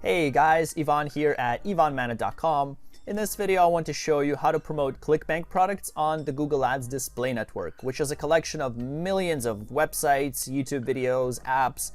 Hey guys, Ivan here at ivanmana.com. In this video, I want to show you how to promote ClickBank products on the Google Ads display network, which is a collection of millions of websites, YouTube videos, apps,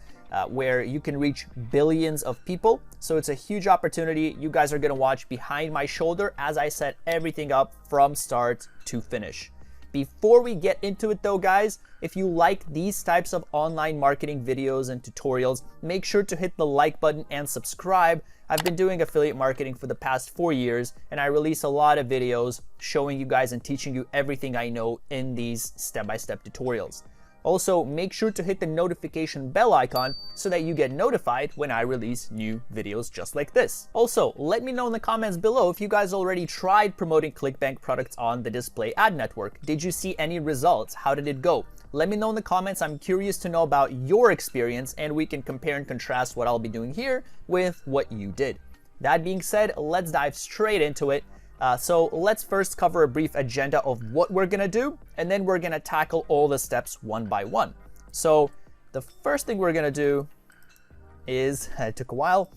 where you can reach billions of people. So it's a huge opportunity. You guys are going to watch behind my shoulder as I set everything up from start to finish. Before we get into it though, guys, if you like these types of online marketing videos and tutorials, make sure to hit the like button and subscribe. I've been doing affiliate marketing for the past 4 years, and I release a lot of videos showing you guys and teaching you everything I know in these step-by-step tutorials. Also, make sure to hit the notification bell icon so that you get notified when I release new videos just like this. Also, let me know in the comments below if you guys already tried promoting ClickBank products on the display ad network. Did you see any results? How did it go? Let me know in the comments. I'm curious to know about your experience, and we can compare and contrast what I'll be doing here with what you did. That being said, let's dive straight into it. So let's first cover a brief agenda of what we're gonna do, and then we're gonna tackle all the steps one by one. So the first thing we're gonna do is, it took a while,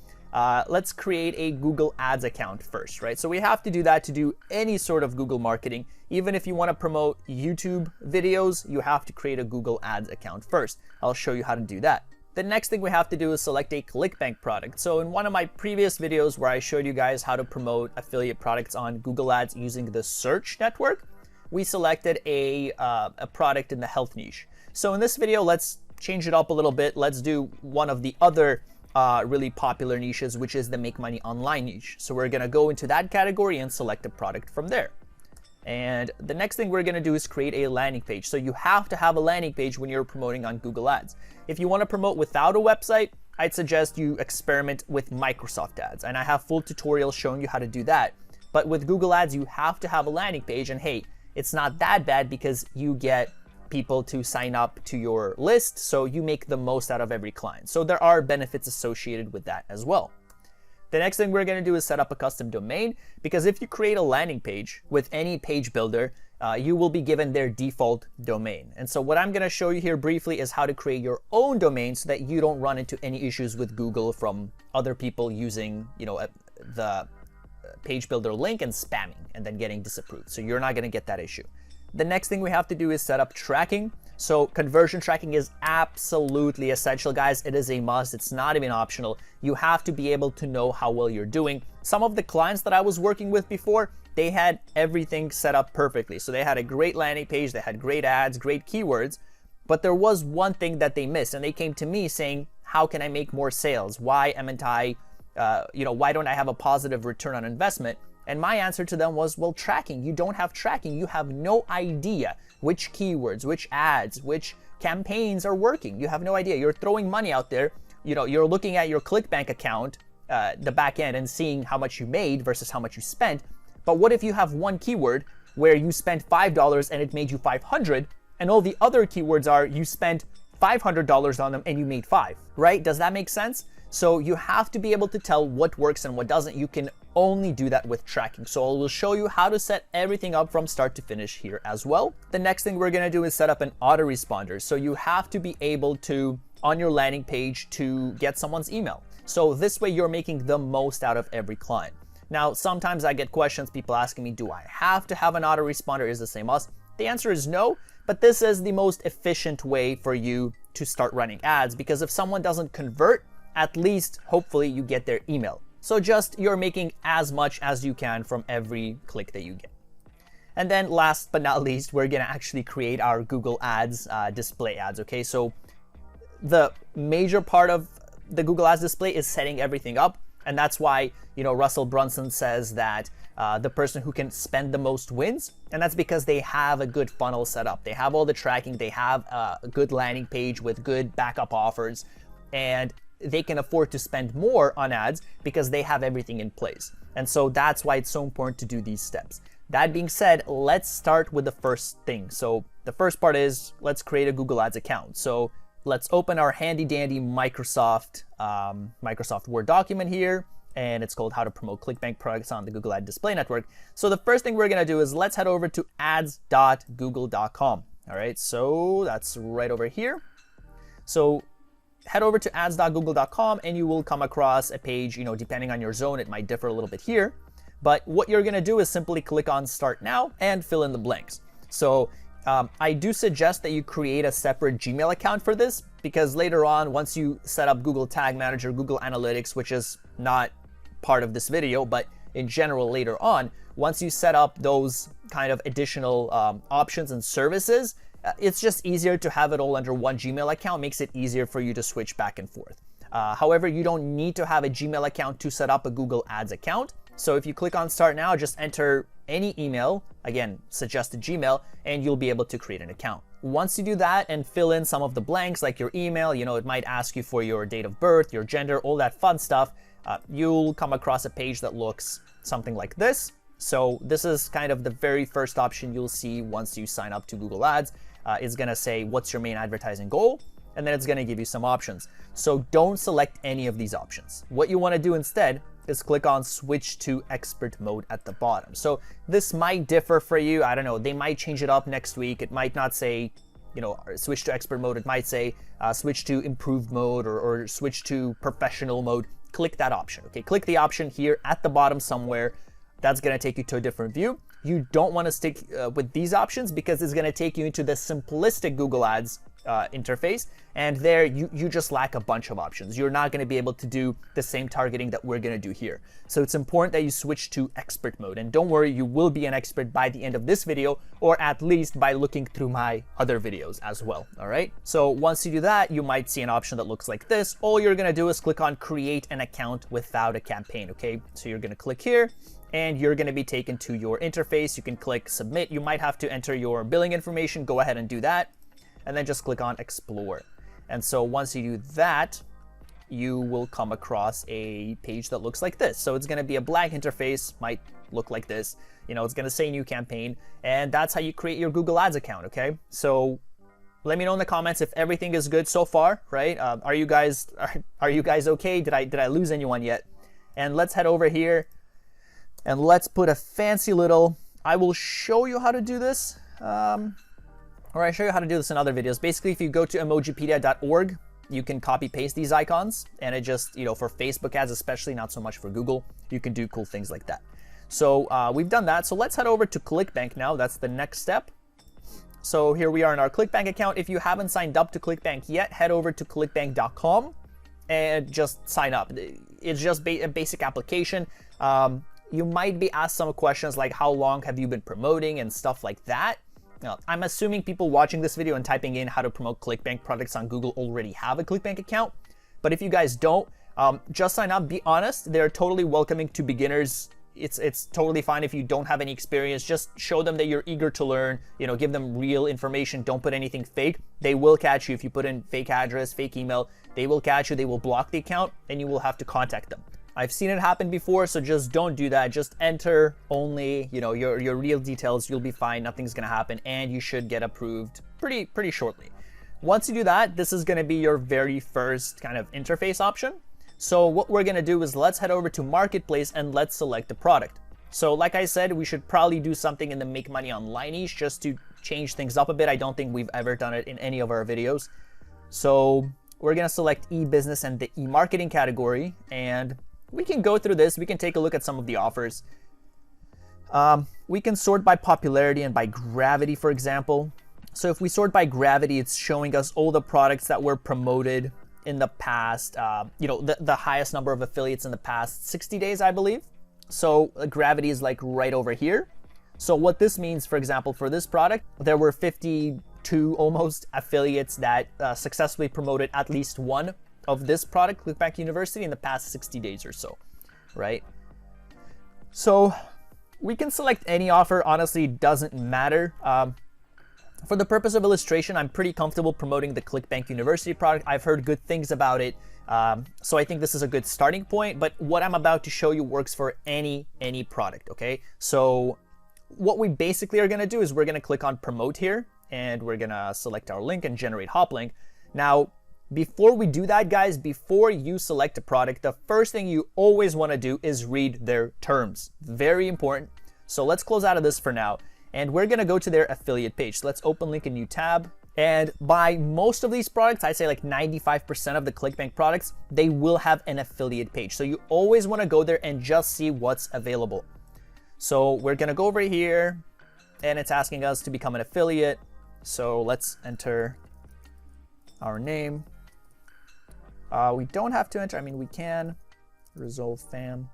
let's create a Google Ads account first, right? So we have to do that to do any sort of Google marketing. Even if you wanna promote YouTube videos, you have to create a Google Ads account first. I'll show you how to do that. The next thing we have to do is select a ClickBank product. So in one of my previous videos where I showed you guys how to promote affiliate products on Google Ads using the search network, we selected a product in the health niche. So in this video, let's change it up a little bit. Let's do one of the other really popular niches, which is the make money online niche. So we're gonna go into that category and select a product from there. And the next thing we're gonna do is create a landing page. So you have to have a landing page when you're promoting on Google Ads. If you wanna promote without a website, I'd suggest you experiment with Microsoft Ads. And I have full tutorials showing you how to do that. But with Google Ads, you have to have a landing page. And hey, it's not that bad because you get people to sign up to your list. So you make the most out of every client. So there are benefits associated with that as well. The next thing we're going to do is set up a custom domain, because if you create a landing page with any page builder, you will be given their default domain. And so what I'm going to show you here briefly is how to create your own domain so that you don't run into any issues with Google from other people using, the page builder link and spamming and then getting disapproved. So you're not going to get that issue. The next thing we have to do is set up tracking. So conversion tracking is absolutely essential, guys. It is a must. It's not even optional. You have to be able to know how well you're doing. Some of the clients that I was working with before, they had everything set up perfectly. So they had a great landing page, they had great ads, great keywords, but there was one thing that they missed, and they came to me saying, how can I make more sales? Why don't I have a positive return on investment? And my answer to them was, well, tracking. You don't have tracking. You have no idea which keywords, which ads, which campaigns are working. You have no idea. You're throwing money out there. You're looking at your ClickBank account, the back end, and seeing how much you made versus how much you spent. But what if you have one keyword where you spent $5 and it made you 500, and all the other keywords are you spent $500 on them and you made 5, right? Does that make sense? So you have to be able to tell what works and what doesn't. You can only do that with tracking. So I will show you how to set everything up from start to finish here as well. The next thing we're gonna do is set up an autoresponder. So you have to be able to, on your landing page, to get someone's email. So this way you're making the most out of every client. Now, sometimes I get questions, people asking me, do I have to have an autoresponder? Is this a must? The answer is no, but this is the most efficient way for you to start running ads, because if someone doesn't convert, at least hopefully you get their email. So just you're making as much as you can from every click that you get. And then last but not least, we're gonna actually create our Google Ads display ads, okay? So the major part of the Google Ads display is setting everything up. And that's why, Russell Brunson says that the person who can spend the most wins. And that's because they have a good funnel set up. They have all the tracking. They have a good landing page with good backup offers. And they can afford to spend more on ads because they have everything in place. And so that's why it's so important to do these steps. That being said, let's start with the first thing. So the first part is, let's create a Google Ads account. So let's open our handy dandy Microsoft Word document here, and it's called How to Promote ClickBank Products on the Google Ad Display Network. So the first thing we're gonna do is let's head over to ads.google.com. All right, so that's right over here. So head over to ads.google.com and you will come across a page, depending on your zone, it might differ a little bit here. But what you're gonna do is simply click on Start Now and fill in the blanks. So I do suggest that you create a separate Gmail account for this, because later on, once you set up Google Tag Manager, Google Analytics, which is not part of this video, but in general later on, once you set up those kind of additional options and services, it's just easier to have it all under one Gmail account, makes it easier for you to switch back and forth. However, you don't need to have a Gmail account to set up a Google Ads account. So if you click on Start Now, just enter any email, again, suggested Gmail, and you'll be able to create an account. Once you do that and fill in some of the blanks, like your email, it might ask you for your date of birth, your gender, all that fun stuff, you'll come across a page that looks something like this. So this is kind of the very first option you'll see once you sign up to Google Ads. It's gonna say, what's your main advertising goal? And then it's gonna give you some options. So don't select any of these options. What you wanna do instead is click on Switch to Expert Mode at the bottom. So this might differ for you. I don't know, they might change it up next week. It might not say, switch to Expert Mode. It might say switch to Improved Mode or switch to Professional Mode. Click that option, okay? Click the option here at the bottom somewhere. That's gonna take you to a different view. You don't wanna stick with these options because it's gonna take you into the simplistic Google Ads interface, and there you just lack a bunch of options. You're not gonna be able to do the same targeting that we're gonna do here. So it's important that you switch to expert mode, and don't worry, you will be an expert by the end of this video, or at least by looking through my other videos as well, all right? So once you do that, you might see an option that looks like this. All you're gonna do is click on Create an Account Without a Campaign, okay? So you're gonna click here, and you're gonna be taken to your interface. You can click Submit. You might have to enter your billing information. Go ahead and do that. And then just click on Explore. And so once you do that, you will come across a page that looks like this. So it's gonna be a blank interface, might look like this. It's gonna say New Campaign, and that's how you create your Google Ads account, okay? So let me know in the comments if everything is good so far, right? Are you guys okay? Did I lose anyone yet? And let's head over here and let's put a fancy little, I will show you how to do this. Or I show you how to do this in other videos. Basically, if you go to emojipedia.org, you can copy paste these icons, and it just, for Facebook ads especially, not so much for Google, you can do cool things like that. So we've done that. So let's head over to ClickBank now. That's the next step. So here we are in our ClickBank account. If you haven't signed up to ClickBank yet, head over to clickbank.com and just sign up. It's just a basic application. You might be asked some questions like how long have you been promoting and stuff like that. Now, I'm assuming people watching this video and typing in how to promote ClickBank products on Google already have a ClickBank account. But if you guys don't, just sign up. Be honest, they're totally welcoming to beginners. It's totally fine if you don't have any experience. Just show them that you're eager to learn. Give them real information. Don't put anything fake. They will catch you if you put in fake address, fake email. They will catch you. They will block the account, and you will have to contact them. I've seen it happen before, so just don't do that. Just enter only, your real details. You'll be fine. Nothing's gonna happen, and you should get approved pretty shortly. Once you do that, this is gonna be your very first kind of interface option. So what we're gonna do is let's head over to Marketplace and let's select the product. So like I said, we should probably do something in the Make Money Online niche just to change things up a bit. I don't think we've ever done it in any of our videos. So we're gonna select e-business and the e-marketing category, and we can go through this. We can take a look at some of the offers. We can sort by popularity and by gravity, for example. So if we sort by gravity, it's showing us all the products that were promoted in the past, the highest number of affiliates in the past 60 days, I believe. So gravity is like right over here. So what this means, for example, for this product, there were 52 almost affiliates that successfully promoted at least one of this product, ClickBank University, in the past 60 days or so, right? So we can select any offer. Honestly, doesn't matter. For the purpose of illustration, I'm pretty comfortable promoting the ClickBank University product. I've heard good things about it. So I think this is a good starting point, but what I'm about to show you works for any product, okay? So what we basically are gonna do is we're gonna click on promote here, and we're gonna select our link and generate hop link. Now, before we do that, guys, before you select a product, the first thing you always want to do is read their terms. Very important. So let's close out of this for now, and we're going to go to their affiliate page. So let's open link a new tab, And by most of these products, I'd say like 95% of the ClickBank products, they will have an affiliate page. So you always want to go there and just see what's available. So we're going to go over here and it's asking us to become an affiliate. So let's enter our name. We don't have to enter, I mean, we can resolve fam.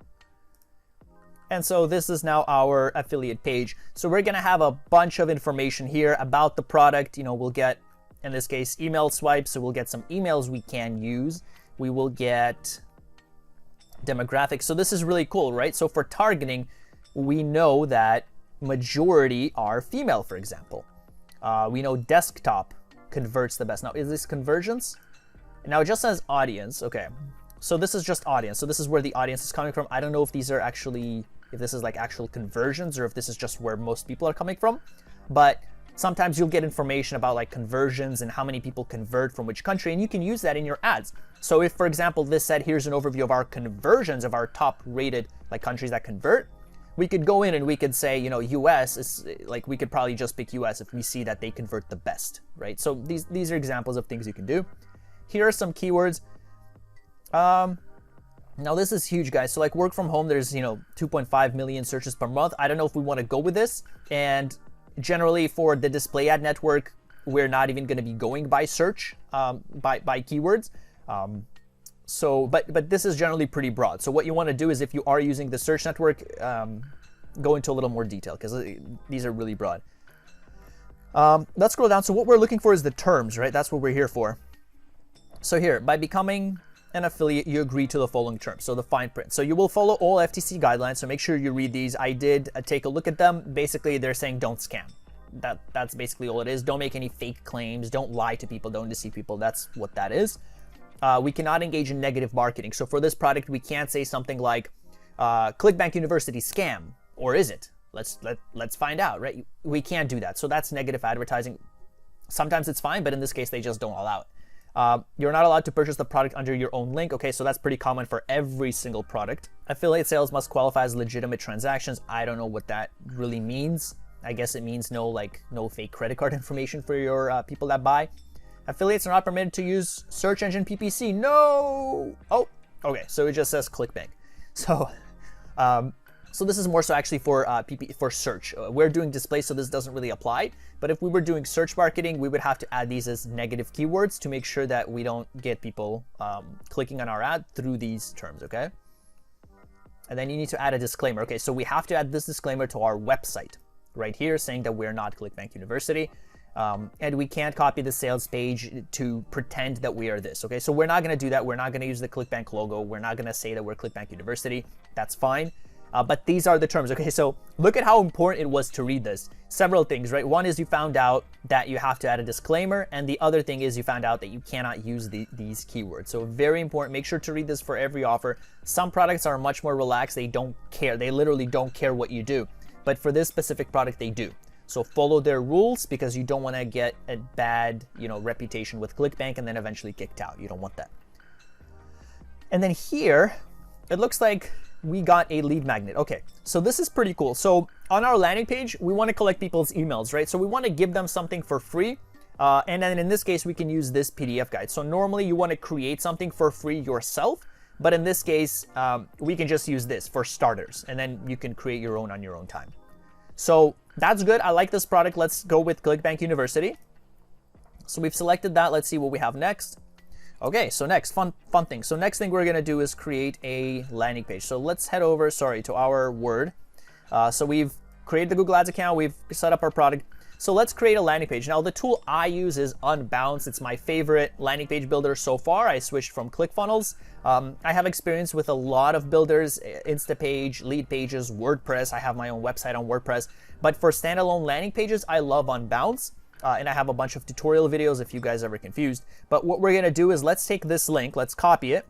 And so this is now our affiliate page. So we're gonna have a bunch of information here about the product. You know, we'll get, in this case, email swipes. So we'll get some emails we can use. We will get demographics. So this is really cool, right? So for targeting, we know that majority are female, for example. We know desktop converts the best. Now, is this conversions? Now it just says audience. Okay, so this is just audience. So this is where the audience is coming from. I don't know if these are actually, if this is like actual conversions or if this is just where most people are coming from. But sometimes you'll get information about like conversions and how many people convert from which country, and you can use that in your ads. So if, for example, this said, here's an overview of our conversions of our top rated like countries that convert, we could go in and we could say, you know, US is like, we could probably just pick US if we see that they convert the best, right? So these are examples of things you can do. Here are some keywords. Now this is huge, guys. So like work from home, there's, you know, 2.5 million searches per month. I don't know if we want to go with this. And generally for the display ad network, we're not even going to be going by search, by keywords. But this is generally pretty broad. So what you want to do is if you are using the search network, go into a little more detail because these are really broad. Let's scroll down. So what we're looking for is the terms, right? That's what we're here for. So here, by becoming an affiliate, you agree to the following terms. So the fine print. So you will follow all FTC guidelines. So make sure you read these. I did take a look at them. Basically, they're saying don't scam. That's basically all it is. Don't make any fake claims. Don't lie to people. Don't deceive people. That's what that is. We cannot engage in negative marketing. So for this product, we can't say something like ClickBank University scam, or is it? Let's find out, right? We can't do that. So that's negative advertising. Sometimes it's fine, but in this case, they just don't allow it. You're not allowed to purchase the product under your own link. Okay, so that's pretty common for every single product. Affiliate sales must qualify as legitimate transactions. I don't know what that really means. I guess it means no fake credit card information for your people that buy. Affiliates are not permitted to use search engine PPC. No! Oh, okay, so it just says ClickBank. So, so this is more so actually for for search. We're doing display, so this doesn't really apply. But if we were doing search marketing, we would have to add these as negative keywords to make sure that we don't get people clicking on our ad through these terms, okay? And then you need to add a disclaimer. Okay, so we have to add this disclaimer to our website right here saying that we're not ClickBank University. And we can't copy the sales page to pretend that we are this, okay? So we're not gonna do that. We're not gonna use the ClickBank logo. We're not gonna say that we're ClickBank University. That's fine. But these are the terms, okay? So look at how important it was to read this. Several things, right? One is you found out that you have to add a disclaimer, and the other thing is you found out that you cannot use these keywords. So very important, make sure to read this for every offer. Some products are much more relaxed. They don't care. They literally don't care what you do. But for this specific product, they do. So follow their rules because you don't want to get a bad, reputation with ClickBank and then eventually kicked out. You don't want that. And then here, it looks like we got a lead magnet. Okay, so this is pretty cool. So on our landing page, we want to collect people's emails, right? So we want to give them something for free. And then in this case, we can use this PDF guide. So normally you want to create something for free yourself. But in this case, we can just use this for starters. And then you can create your own on your own time. So that's good. I like this product. Let's go with ClickBank University. So we've selected that. Let's see what we have next. Okay, so next, fun thing. So next thing we're gonna do is create a landing page. So let's head over, to our Word. So we've created the Google Ads account. We've set up our product. So let's create a landing page. Now the tool I use is Unbounce. It's my favorite landing page builder so far. I switched from ClickFunnels. I have experience with a lot of builders, Instapage, Lead Pages, WordPress. I have my own website on WordPress. But for standalone landing pages, I love Unbounce. And I have a bunch of tutorial videos if you guys are ever confused. But what we're gonna do is let's take this link, let's copy it,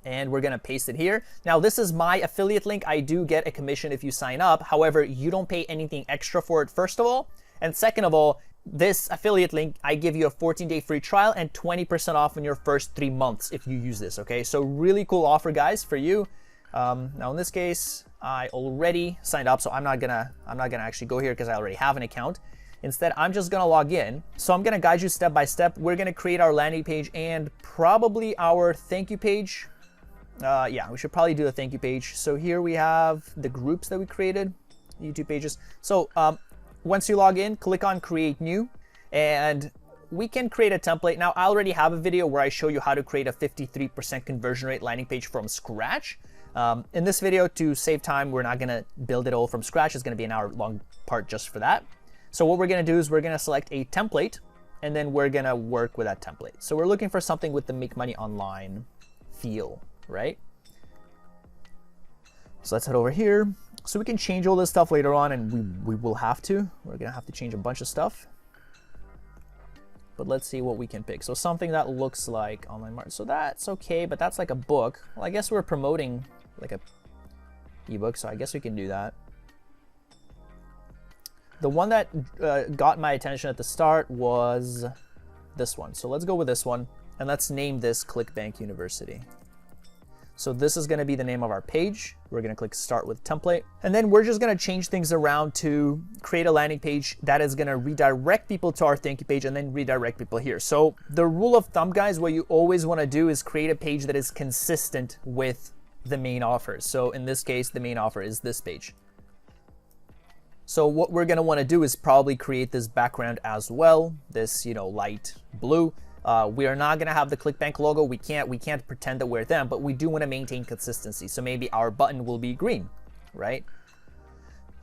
and we're gonna paste it here. Now this is my affiliate link. I do get a commission if you sign up. However, you don't pay anything extra for it, first of all. And second of all, this affiliate link, I give you a 14-day free trial and 20% off in your first 3 months if you use this, okay? So really cool offer, guys, for you. Now in this case, I already signed up, so I'm not gonna actually go here because I already have an account. Instead, I'm just gonna log in. So I'm gonna guide you step by step. We're gonna create our landing page and probably our thank you page. Yeah, we should probably do a thank you page. So here we have the groups that we created, YouTube pages. So once you log in, click on create new, and we can create a template. Now, I already have a video where I show you how to create a 53% conversion rate landing page from scratch. In this video, to save time, we're not gonna build it all from scratch. It's gonna be an hour-long part just for that. So what we're gonna do is we're gonna select a template, and then we're gonna work with that template. So we're looking for something with the Make Money Online feel, right? So let's head over here. So we can change all this stuff later on, and we will have to. We're gonna have to change a bunch of stuff. But let's see what we can pick. So something that looks like online market. So that's okay, but that's like a book. Well, I guess we're promoting like a ebook, so I guess we can do that. The one that got my attention at the start was this one. So let's go with this one, and let's name this ClickBank University. So this is going to be the name of our page. We're going to click Start with Template, and then we're just going to change things around to create a landing page that is going to redirect people to our thank you page and then redirect people here. So the rule of thumb, guys, what you always want to do is create a page that is consistent with the main offer. So in this case, the main offer is this page. So what we're going to want to do is probably create this background as well, this, you know, light blue. We are not going to have the ClickBank logo. We can't pretend that we're them, but we do want to maintain consistency. So maybe our button will be green, right?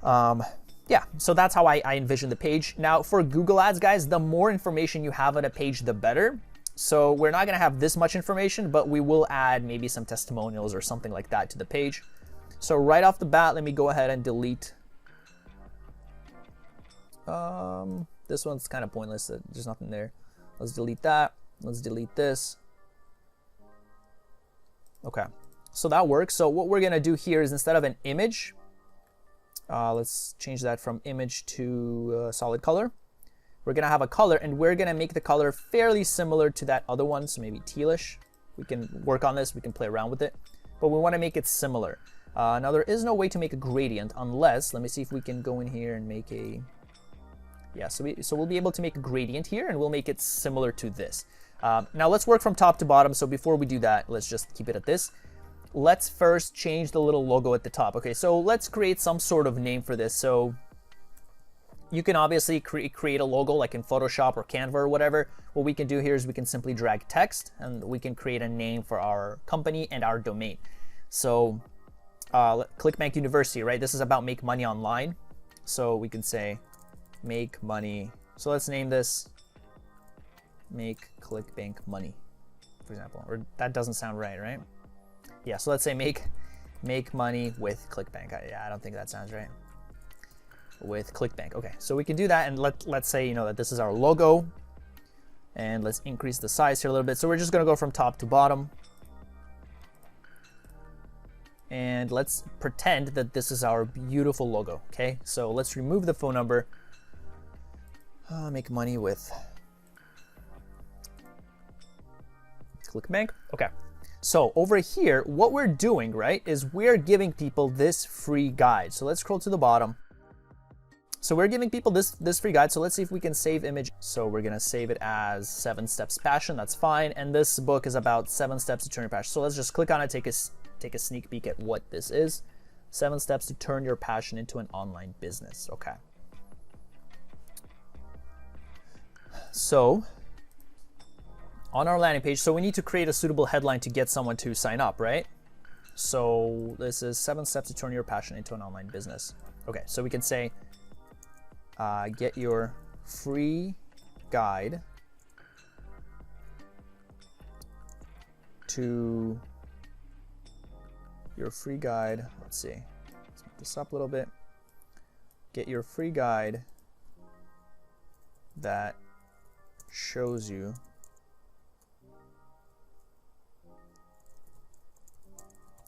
Yeah, so that's how I envision the page. Now for Google Ads, guys, the more information you have on a page, the better. So we're not going to have this much information, but we will add maybe some testimonials or something like that to the page. So right off the bat, let me go ahead and delete. This one's kind of pointless. There's nothing there. Let's delete that. Let's delete this. Okay, so that works. So what we're gonna do here is instead of an image, let's change that from image to solid color. We're gonna have a color, and we're gonna make the color fairly similar to that other one, so maybe tealish. We can work on this, we can play around with it, but we wanna make it similar. Now there is no way to make a gradient unless, let me see if we can go in here and make a, yeah, so we'll be able to make a gradient here, and we'll make it similar to this. Now let's work from top to bottom. So before we do that, let's just keep it at this. Let's first change the little logo at the top. Okay, so let's create some sort of name for this. So you can obviously create a logo like in Photoshop or Canva or whatever. What we can do here is we can simply drag text, and we can create a name for our company and our domain. So ClickBank University, right? This is about make money online. So we can say make money. So let's name this make ClickBank money, for example. Or that doesn't sound right, right? Yeah, so let's say make money with ClickBank. Yeah, I don't think that sounds right. With ClickBank. Okay, so we can do that, and let's say, you know, that this is our logo, and let's increase the size here a little bit. So we're just gonna go from top to bottom, and let's pretend that this is our beautiful logo. Okay, so let's remove the phone number. Make money with ClickBank. Okay, so over here, what we're doing, right, is we're giving people this free guide. So let's scroll to the bottom. So we're giving people this free guide. So let's see if we can save image. So we're gonna save it as 7 Steps Passion. That's fine. And this book is about 7 steps to turn your passion. So let's just click on it, take a sneak peek at what this is. 7 steps to turn your passion into an online business. Okay. So on our landing page, so we need to create a suitable headline to get someone to sign up, right? So this is 7 steps to turn your passion into an online business. Okay, so we can say, get your free guide to let's see, let's make this up a little bit. Get your free guide that shows you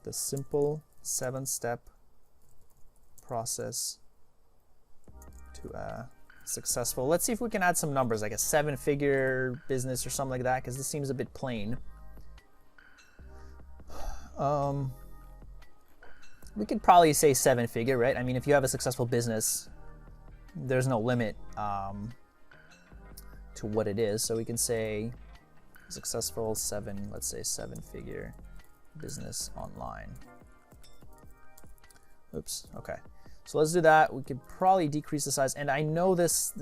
the simple 7-step process to a successful, let's see if we can add some numbers, like a 7-figure business or something like that, because this seems a bit plain. We could probably say 7-figure, right? I mean, if you have a successful business, there's no limit to what it is. So we can say successful let's say 7-figure business online. Oops, okay. So let's do that. We could probably decrease the size. And I know let's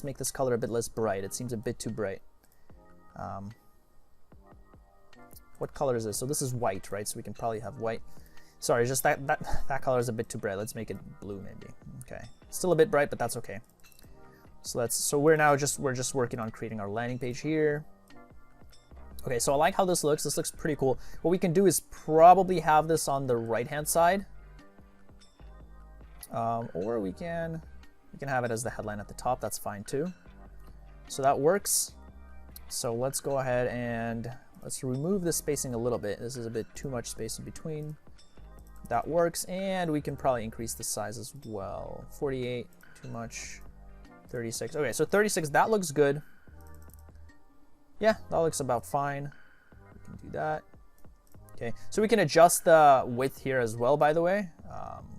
make this color a bit less bright. It seems a bit too bright. What color is this? So this is white, right? So we can probably have white. Sorry, just that color is a bit too bright. Let's make it blue maybe. Okay. Still a bit bright, but that's okay. So we're just working on creating our landing page here. Okay, so I like how this looks. This looks pretty cool. What we can do is probably have this on the right-hand side. Or we can have it as the headline at the top. That's fine too. So that works. So let's go ahead and let's remove the spacing a little bit. This is a bit too much space in between. That works, and we can probably increase the size as well. 48, too much. 36. Okay, so 36, that looks good. Yeah, that looks about fine. We can do that. Okay, so we can adjust the width here as well, by the way.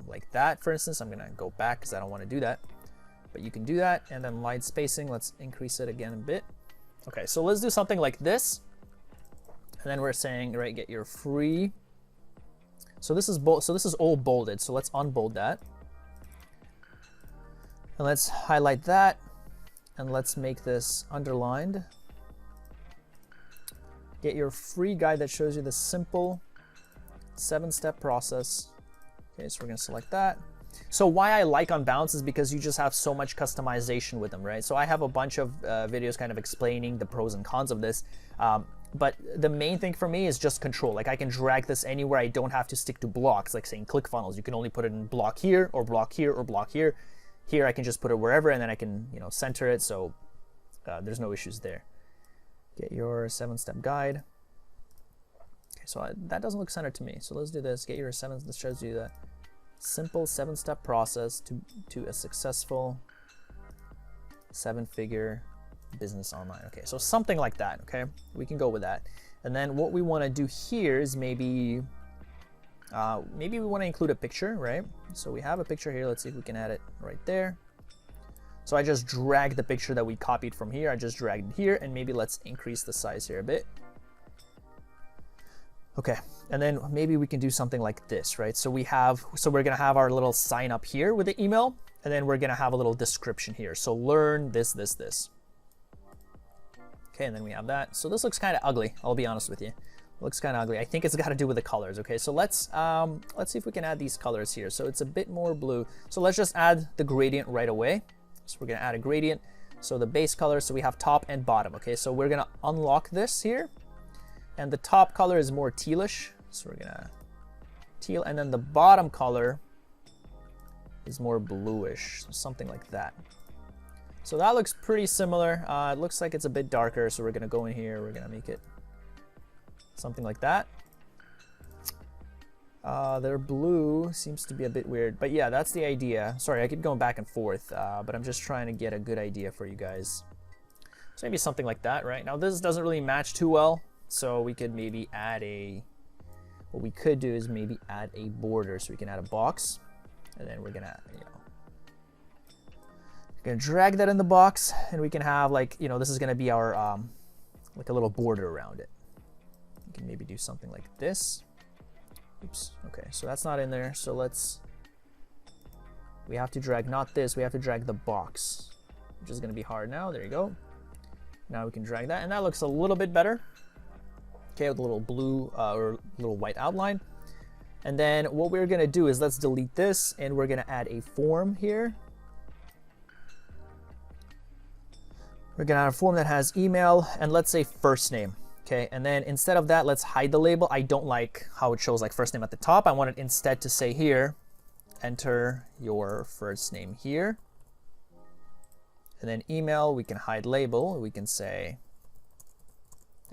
Like that, for instance. I'm gonna go back because I don't want to do that. But you can do that, and then line spacing, let's increase it again a bit. Okay, so let's do something like this. And then we're saying, right, get your free. So this is all bolded. So let's unbold that. And let's highlight that. And let's make this underlined. Get your free guide that shows you the simple 7-step process. Okay, so we're gonna select that. So why I like Unbounce is because you just have so much customization with them, right? So I have a bunch of videos kind of explaining the pros and cons of this. But the main thing for me is just control. Like I can drag this anywhere. I don't have to stick to blocks, like saying ClickFunnels. You can only put it in block here or block here or block here. Here I can just put it wherever, and then I can, center it. So there's no issues there. Get your 7-step guide. Okay, so that doesn't look centered to me. So let's do this. Get your 7. This shows you the simple 7-step process to a successful 7-figure business online. Okay, so something like that. Okay, we can go with that. And then what we want to do here is maybe we want to include a picture, right? So we have a picture here. Let's see if we can add it right there. So I just dragged the picture that we copied from here. I just dragged it here, and maybe let's increase the size here a bit. Okay, and then maybe we can do something like this, right? So we're gonna have our little sign up here with the email, and then we're gonna have a little description here. So learn this. Okay, and then we have that. So this looks kind of ugly, I'll be honest with you. It looks kind of ugly. I think it's got to do with the colors. Okay, so let's see if we can add these colors here. So it's a bit more blue. So let's just add the gradient right away. So we're gonna add a gradient. So the base color, so we have top and bottom. Okay, so we're gonna unlock this here. And the top color is more tealish. So we're gonna teal, and then the bottom color is more bluish, so something like that. So that looks pretty similar. It looks like it's a bit darker, so we're gonna go in here, we're gonna make it something like that. Their blue seems to be a bit weird, but yeah, that's the idea. Sorry, I keep going back and forth, but I'm just trying to get a good idea for you guys. So maybe something like that, right? Now this doesn't really match too well, so we could maybe add what we could do is maybe add a border. So we can add a box, and then we're gonna, drag that in the box, and we can have this is gonna be our like a little border around it. We can maybe do something like this. Oops, okay, so that's not in there. So we have to drag, not this, we have to drag the box, which is gonna be hard now. There you go. Now we can drag that, and that looks a little bit better. Okay, with a little blue or little white outline. And then what we're gonna do is let's delete this, and we're gonna add a form here. We're gonna have a form that has email, and let's say first name. Okay, and then instead of that, let's hide the label. I don't like how it shows like first name at the top. I want it instead to say here, enter your first name here. And then email, we can hide label. We can say,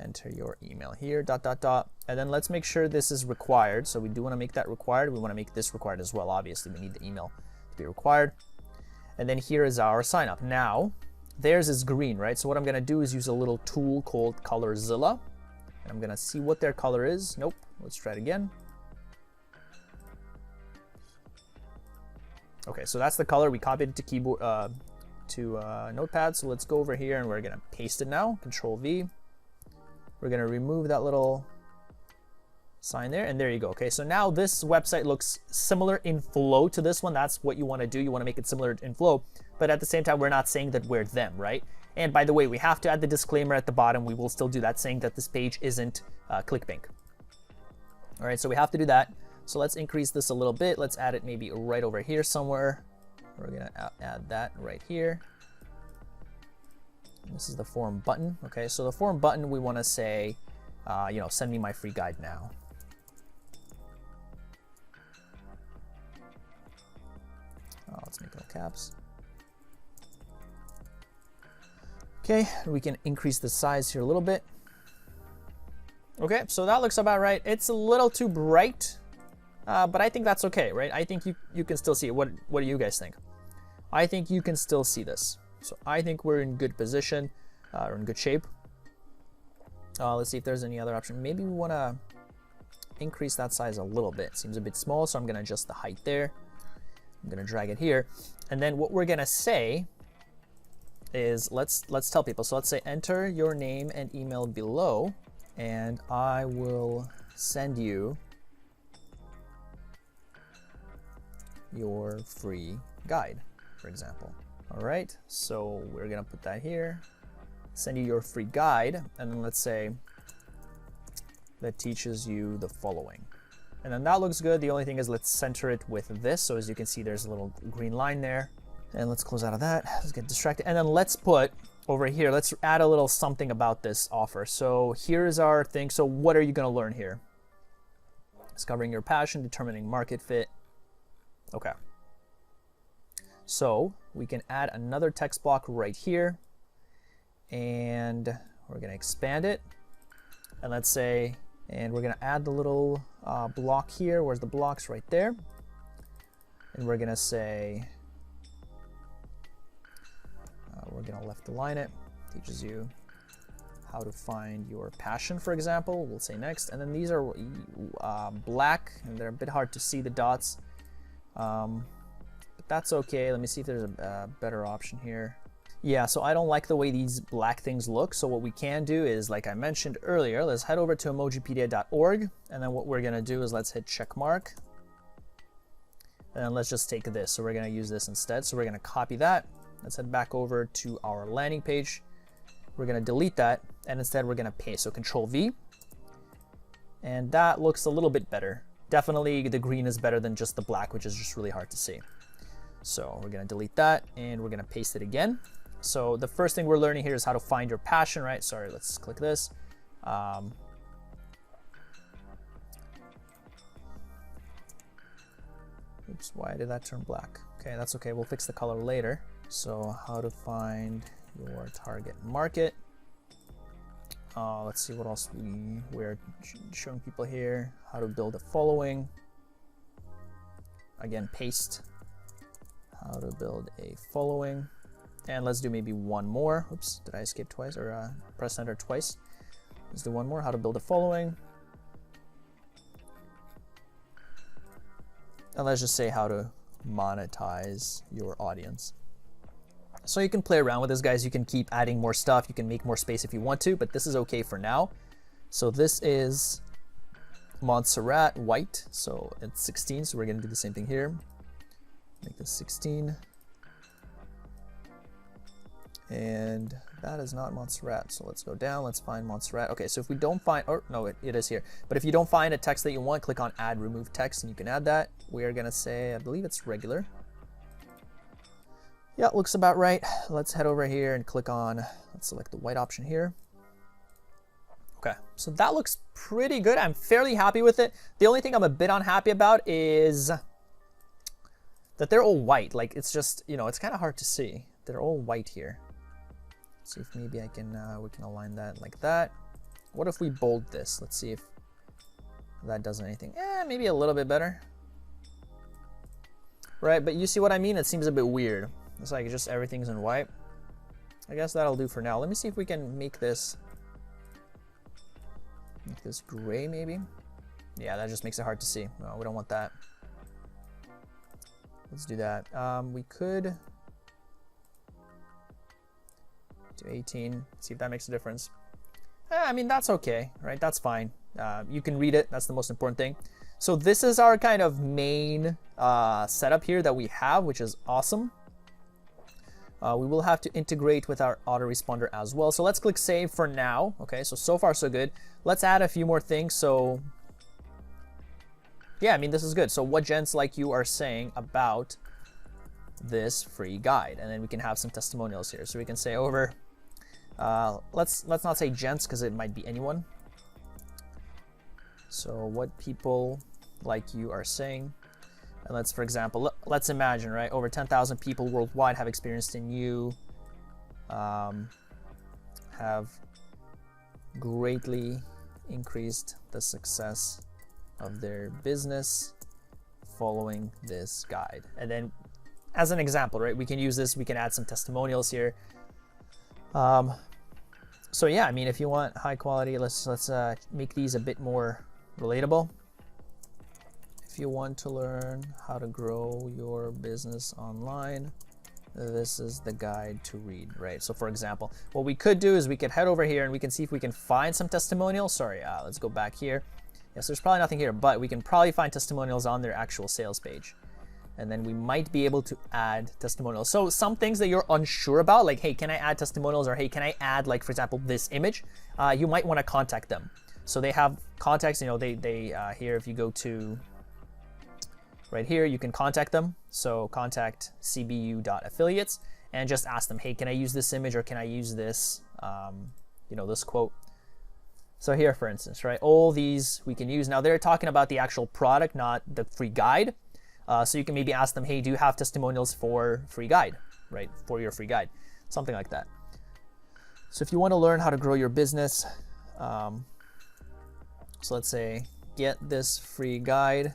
enter your email here, ... And then let's make sure this is required. So we do want to make that required. We want to make this required as well. Obviously, we need the email to be required. And then here is our sign up. Now, theirs is green, right? So what I'm going to do is use a little tool called Colorzilla. And I'm going to see what their color is. Nope. Let's try it again. Okay, so that's the color. We copied it to keyboard to Notepad. So let's go over here and we're gonna paste it now. Control V. We're gonna remove that little sign there, and there you go. Okay, so now this website looks similar in flow to this one. That's what you want to do. You want to make it similar in flow, but at the same time, we're not saying that we're them, right? And by the way, we have to add the disclaimer at the bottom. We will still do that, saying that this page isn't ClickBank. All right, so we have to do that. So let's increase this a little bit. Let's add it maybe right over here somewhere. We're gonna add that right here. And this is the form button. Okay, so the form button, we want to say, you know, send me my free guide now. Let's make it all caps. Okay, we can increase the size here a little bit. Okay, so that looks about right. It's a little too bright, but I think that's okay, right? I think you can still see it. What do you guys think? I think you can still see this. So I think we're in good position, or in good shape. Let's see if there's any other option. Maybe we want to increase that size a little bit. Seems a bit small, so I'm going to adjust the height there. I'm going to drag it here. And then what we're going to say is, let's tell people. So let's say enter your name and email below, and I will send you your free guide, for example. All right, so we're gonna put that here, send you your free guide, and then let's say that teaches you the following. And then that looks good. The only thing is, let's center it with this. So as you can see, there's a little green line there. And let's close out of that. Let's get distracted. And then let's put over here, let's add a little something about this offer. So here's our thing. So what are you gonna learn here? Discovering your passion, determining market fit. Okay. So we can add another text block right here, and we're gonna expand it. And let's say, and we're gonna add the little block here. Where's the blocks? Right there. And we're gonna say, we're gonna left align it. Teaches you how to find your passion, for example. We'll say next. And then these are black, and they're a bit hard to see, the dots. But that's okay. Let me see if there's a better option here. Yeah, so I don't like the way these black things look. So what we can do is, like I mentioned earlier, let's head over to emojipedia.org. And then what we're gonna do is let's hit check mark. And then let's just take this. So we're gonna use this instead. So we're gonna copy that. Let's head back over to our landing page. We're gonna delete that, and instead we're gonna paste. So Control V. And that looks a little bit better. Definitely the green is better than just the black, which is just really hard to see. So we're gonna delete that, and we're gonna paste it again. So the first thing we're learning here is how to find your passion, right? Sorry, let's click this. Oops, why did that turn black? Okay, that's okay, we'll fix the color later. So how to find your target market. Let's see what else we're showing people here. How to build a following. Again, paste. How to build a following. And let's do maybe one more. Oops, did I escape twice or press enter twice? Let's do one more. How to build a following. And let's just say how to monetize your audience. So you can play around with this, guys. You can keep adding more stuff. You can make more space if you want to, but this is okay for now. So this is Montserrat white. So it's 16. So we're going to do the same thing here. Make this 16. And that is not Montserrat. So let's go down. Let's find Montserrat. Okay, so if we don't find, or no, it is here. But if you don't find a text that you want, click on add remove text and you can add that. We are going to say, I believe it's regular. Yeah, it looks about right. Let's head over here and click on, let's select the white option here. Okay, so that looks pretty good. I'm fairly happy with it. The only thing I'm a bit unhappy about is that they're all white. Like, it's just, you know, it's kind of hard to see. They're all white here. Let's see if maybe I can, we can align that like that. What if we bold this? Let's see if that does anything. Maybe a little bit better. Right, but you see what I mean? It seems a bit weird. It's like just everything's in white. I guess that'll do for now. Let me see if we can make this gray maybe. Yeah, that just makes it hard to see. No, we don't want that. let's do that. We could do 18, see if that makes a difference. I mean, that's okay, right? That's fine. You can read it. That's the most important thing. So this is our kind of main setup here that we have, which is awesome. We will have to integrate with our autoresponder as well. So let's click save for now. Okay, so far so good. Let's add a few more things. So yeah, I mean, this is good. So what gents like you are saying about this free guide, and then we can have some testimonials here. So we can say over, let's not say gents because it might be anyone. So what people like you are saying, and let's, for example, let's imagine, right, over 10,000 people worldwide have experienced in you, have greatly increased the success of their business following this guide. And then as an example, right, we can use this, we can add some testimonials here. So yeah, I mean, if you want high quality, let's make these a bit more relatable. If you want to learn how to grow your business online, this is the guide to read, right? So for example, what we could do is we could head over here and we can see if we can find some testimonials. Sorry, let's go back here. Yes, there's probably nothing here, but we can probably find testimonials on their actual sales page. And then we might be able to add testimonials. So some things that you're unsure about, like, hey, can I add testimonials? Or hey, can I add, like, for example, this image? You might want to contact them. So they have contacts, you know, they here, if you go to right here, you can contact them. So contact cbu.affiliates and just ask them, hey, can I use this image or can I use this, you know, this quote? So here, for instance, right, all these we can use. Now they're talking about the actual product, not the free guide. So you can maybe ask them, hey, do you have testimonials for free guide, right? For your free guide, something like that. So if you want to learn how to grow your business, so let's say, get this free guide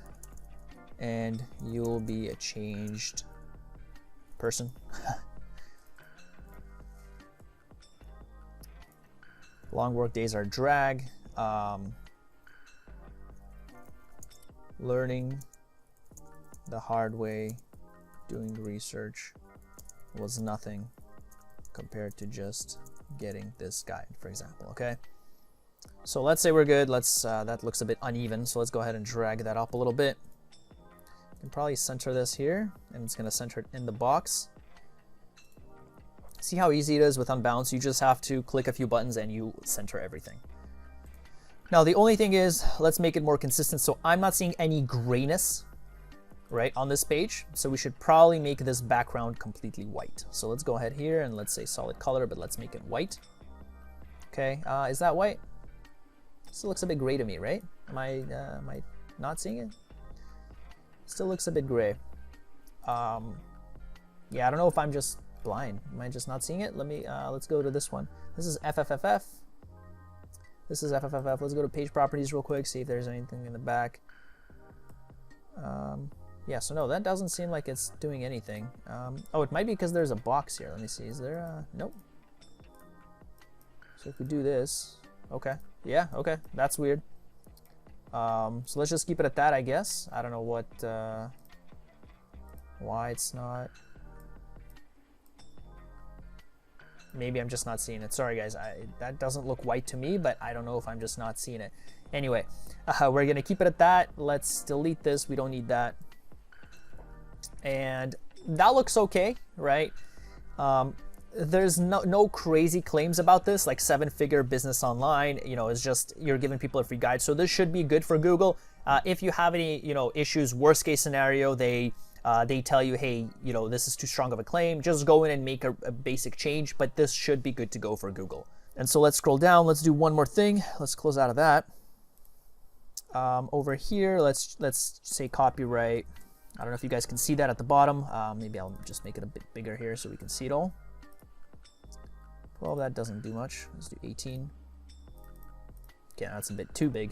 and you'll be a changed person. Long work days are drag. Learning the hard way, doing research was nothing compared to just getting this guide, for example, okay? So let's say we're good. Let's that looks a bit uneven, so let's go ahead and drag that up a little bit. You can probably center this here, and it's going to center it in the box. See how easy it is with Unbounce? You just have to click a few buttons and you center everything. Now the only thing is, let's make it more consistent. So I'm not seeing any grayness, right, on this page. So we should probably make this background completely white. So let's go ahead here and let's say solid color, but let's make it white. Okay, is that white? Still looks a bit gray to me, right? Am I not seeing it? Still looks a bit gray. Yeah, I don't know if I'm just blind. Am I just not seeing it? Let me, let's go to this one. This is FFFF. This is FFFF. Let's go to page properties real quick, see if there's anything in the back. Yeah, so no, that doesn't seem like it's doing anything. Oh, it might be because there's a box here. Let me see. Is there a... Nope. So if we do this... Okay. Yeah, okay. That's weird. So let's just keep it at that, I guess. I don't know what... why it's not... Maybe I'm just not seeing it. Sorry, guys. That doesn't look white to me, but I don't know if I'm just not seeing it. Anyway, we're going to keep it at that. Let's delete this. We don't need that. And that looks okay, right? There's no crazy claims about this, like 7-figure business online. You know, it's just you're giving people a free guide. So this should be good for Google. If you have any, you know, issues, worst case scenario, they tell you, hey, you know, this is too strong of a claim. Just go in and make a basic change. But this should be good to go for Google. And so let's scroll down. Let's do one more thing. Let's close out of that. Over here, let's say copyright. I don't know if you guys can see that at the bottom. Maybe I'll just make it a bit bigger here so we can see it all. Well, that doesn't do much. Let's do 18. Okay, that's a bit too big.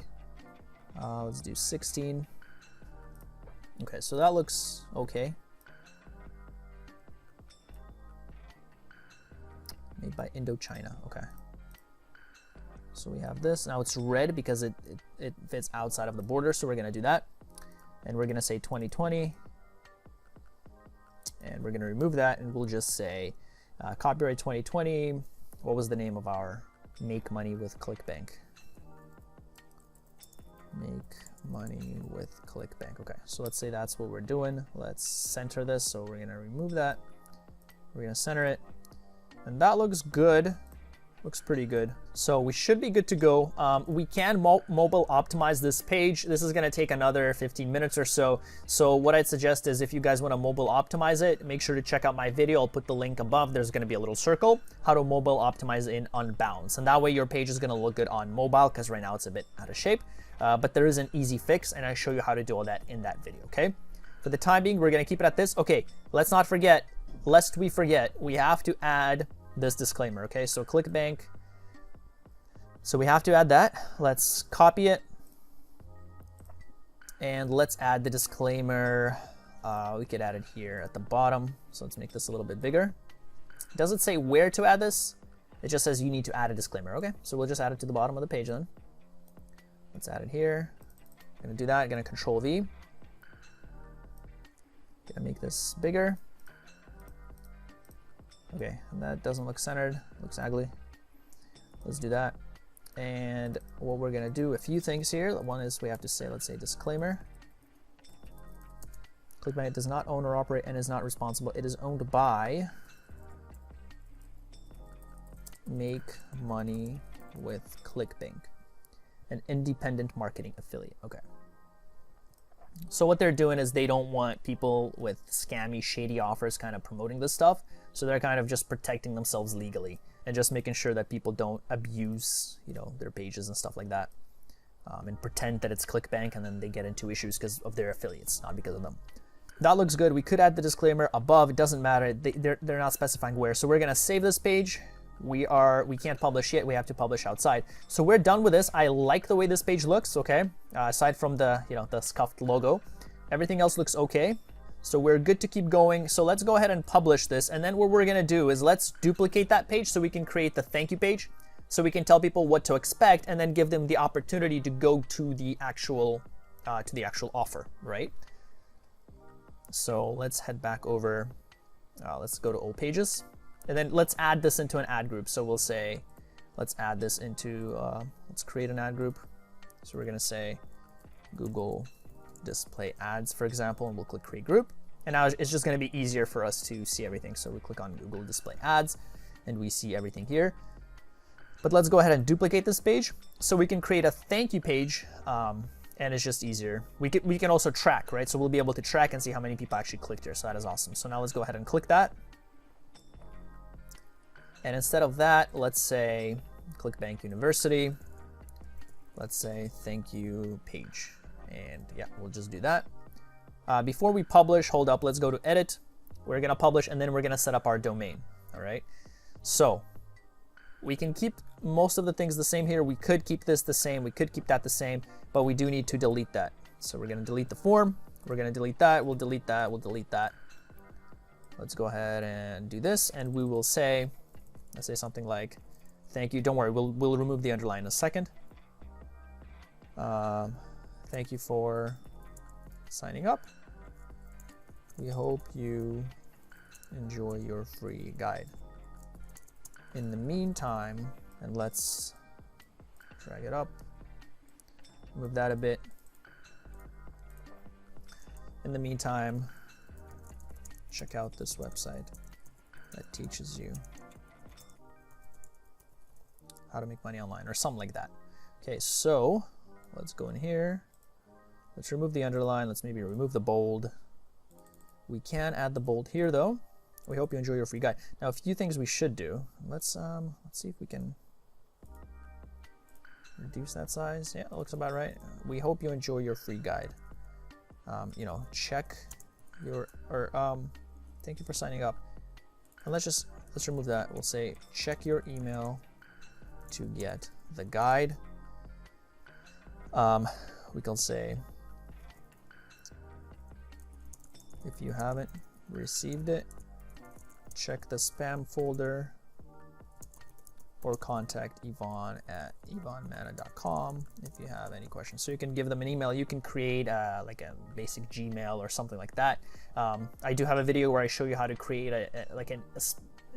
Let's do 16. Okay, so that looks okay. Made by Indochina. Okay. So we have this. Now it's red because it fits outside of the border, so we're going to do that. And we're going to say 2020. and we're going to remove that, and we'll just say copyright 2020. What was the name of our make money with ClickBank? Make money with ClickBank. Okay, so let's say that's what we're doing. Let's center this. So we're going to remove that. We're going to center it, and that looks good. Looks pretty good. So we should be good to go. We can mobile optimize this page. This is going to take another 15 minutes or so. So what I'd suggest is if you guys want to mobile optimize it, make sure to check out my video. I'll put the link above. There's going to be a little circle, how to mobile optimize in Unbounce. And that way your page is going to look good on mobile, because right now it's a bit out of shape. But there is an easy fix, and I show you how to do all that in that video, okay? For the time being, we're going to keep it at this. Okay, let's not forget, lest we forget, we have to add this disclaimer, okay? So ClickBank, so we have to add that. Let's copy it, and let's add the disclaimer. We could add it here at the bottom. So let's make this a little bit bigger. It doesn't say where to add this. It just says you need to add a disclaimer. Okay, so we'll just add it to the bottom of the page then. Let's add it here. I'm gonna do that. I'm gonna Control V. Gonna make this bigger. Okay, and that doesn't look centered. Looks ugly. Let's do that. And what we're gonna do, a few things here. One is we have to say, let's say disclaimer. ClickBank does not own or operate and is not responsible. It is owned by Make Money with ClickBank, an independent marketing affiliate. Okay. So what they're doing is they don't want people with scammy, shady offers kind of promoting this stuff. So they're kind of just protecting themselves legally and just making sure that people don't abuse, you know, their pages and stuff like that, and pretend that it's ClickBank, and then they get into issues because of their affiliates, not because of them. That looks good. We could add the disclaimer above. It doesn't matter. They're not specifying where. So we're gonna save this page. We can't publish yet. We have to publish outside. So we're done with this. I like the way this page looks. Okay, aside from the the scuffed logo, everything else looks okay. So we're good to keep going. So let's go ahead and publish this. And then what we're gonna do is let's duplicate that page so we can create the thank you page, so we can tell people what to expect and then give them the opportunity to go to the actual offer, right? So let's head back over. Let's go to old pages. And then let's add this into an ad group. So we'll say, let's add this into, let's create an ad group. So we're gonna say Google Display Ads, for example, and we'll click create group. And now it's just gonna be easier for us to see everything. So we click on Google Display Ads and we see everything here. But let's go ahead and duplicate this page so we can create a thank you page, and it's just easier. We can also track, right? So we'll be able to track and see how many people actually clicked here. So that is awesome. So now let's go ahead and click that. And instead of that, let's say ClickBank University. Let's say thank you page. And yeah, we'll just do that. Before we publish, hold up, let's go to edit. We're gonna publish, and then we're gonna set up our domain, all right? So we can keep most of the things the same here. We could keep this the same. We could keep that the same, but we do need to delete that. So we're gonna delete the form. We're gonna delete that. We'll delete that. We'll delete that. Let's go ahead and do this, and we will say, let's say something like, thank you. Don't worry, we'll remove the underline in a second. Thank you for signing up. We hope you enjoy your free guide. In the meantime, and let's drag it up, move that a bit. In the meantime, check out this website that teaches you how to make money online, or something like that. Okay, so let's go in here. Let's remove the underline. Let's maybe remove the bold. We can add the bold here though. We hope you enjoy your free guide. Now, a few things we should do. Let's see if we can reduce that size. Yeah, it looks about right. We hope you enjoy your free guide. Check your, thank you for signing up. And let's remove that. We'll say check your email to get the guide. We can say, if you haven't received it, check the spam folder or contact Yvonne at yvonnemana.com if you have any questions. So you can give them an email. You can create like a basic Gmail or something like that. I do have a video where I show you how to create a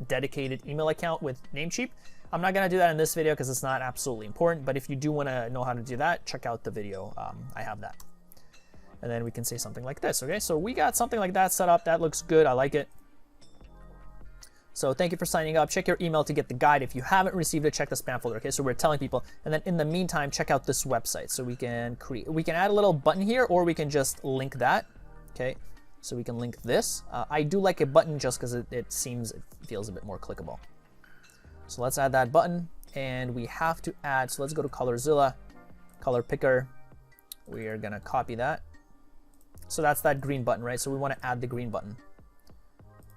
dedicated email account with Namecheap. I'm not going to do that in this video because it's not absolutely important, but if you do want to know how to do that, check out the video. I have that. And then we can say something like this. Okay, so we got something like that set up. That looks good. I like it. So thank you for signing up. Check your email to get the guide. If you haven't received it, check the spam folder. Okay, so we're telling people. And then in the meantime, check out this website. So we can add a little button here, or we can just link that. Okay, so we can link this. I do like a button just because it feels a bit more clickable. So let's add that button, and we have to add. So let's go to Colorzilla, color picker. We are gonna copy that. So that's that green button, right? So we want to add the green button.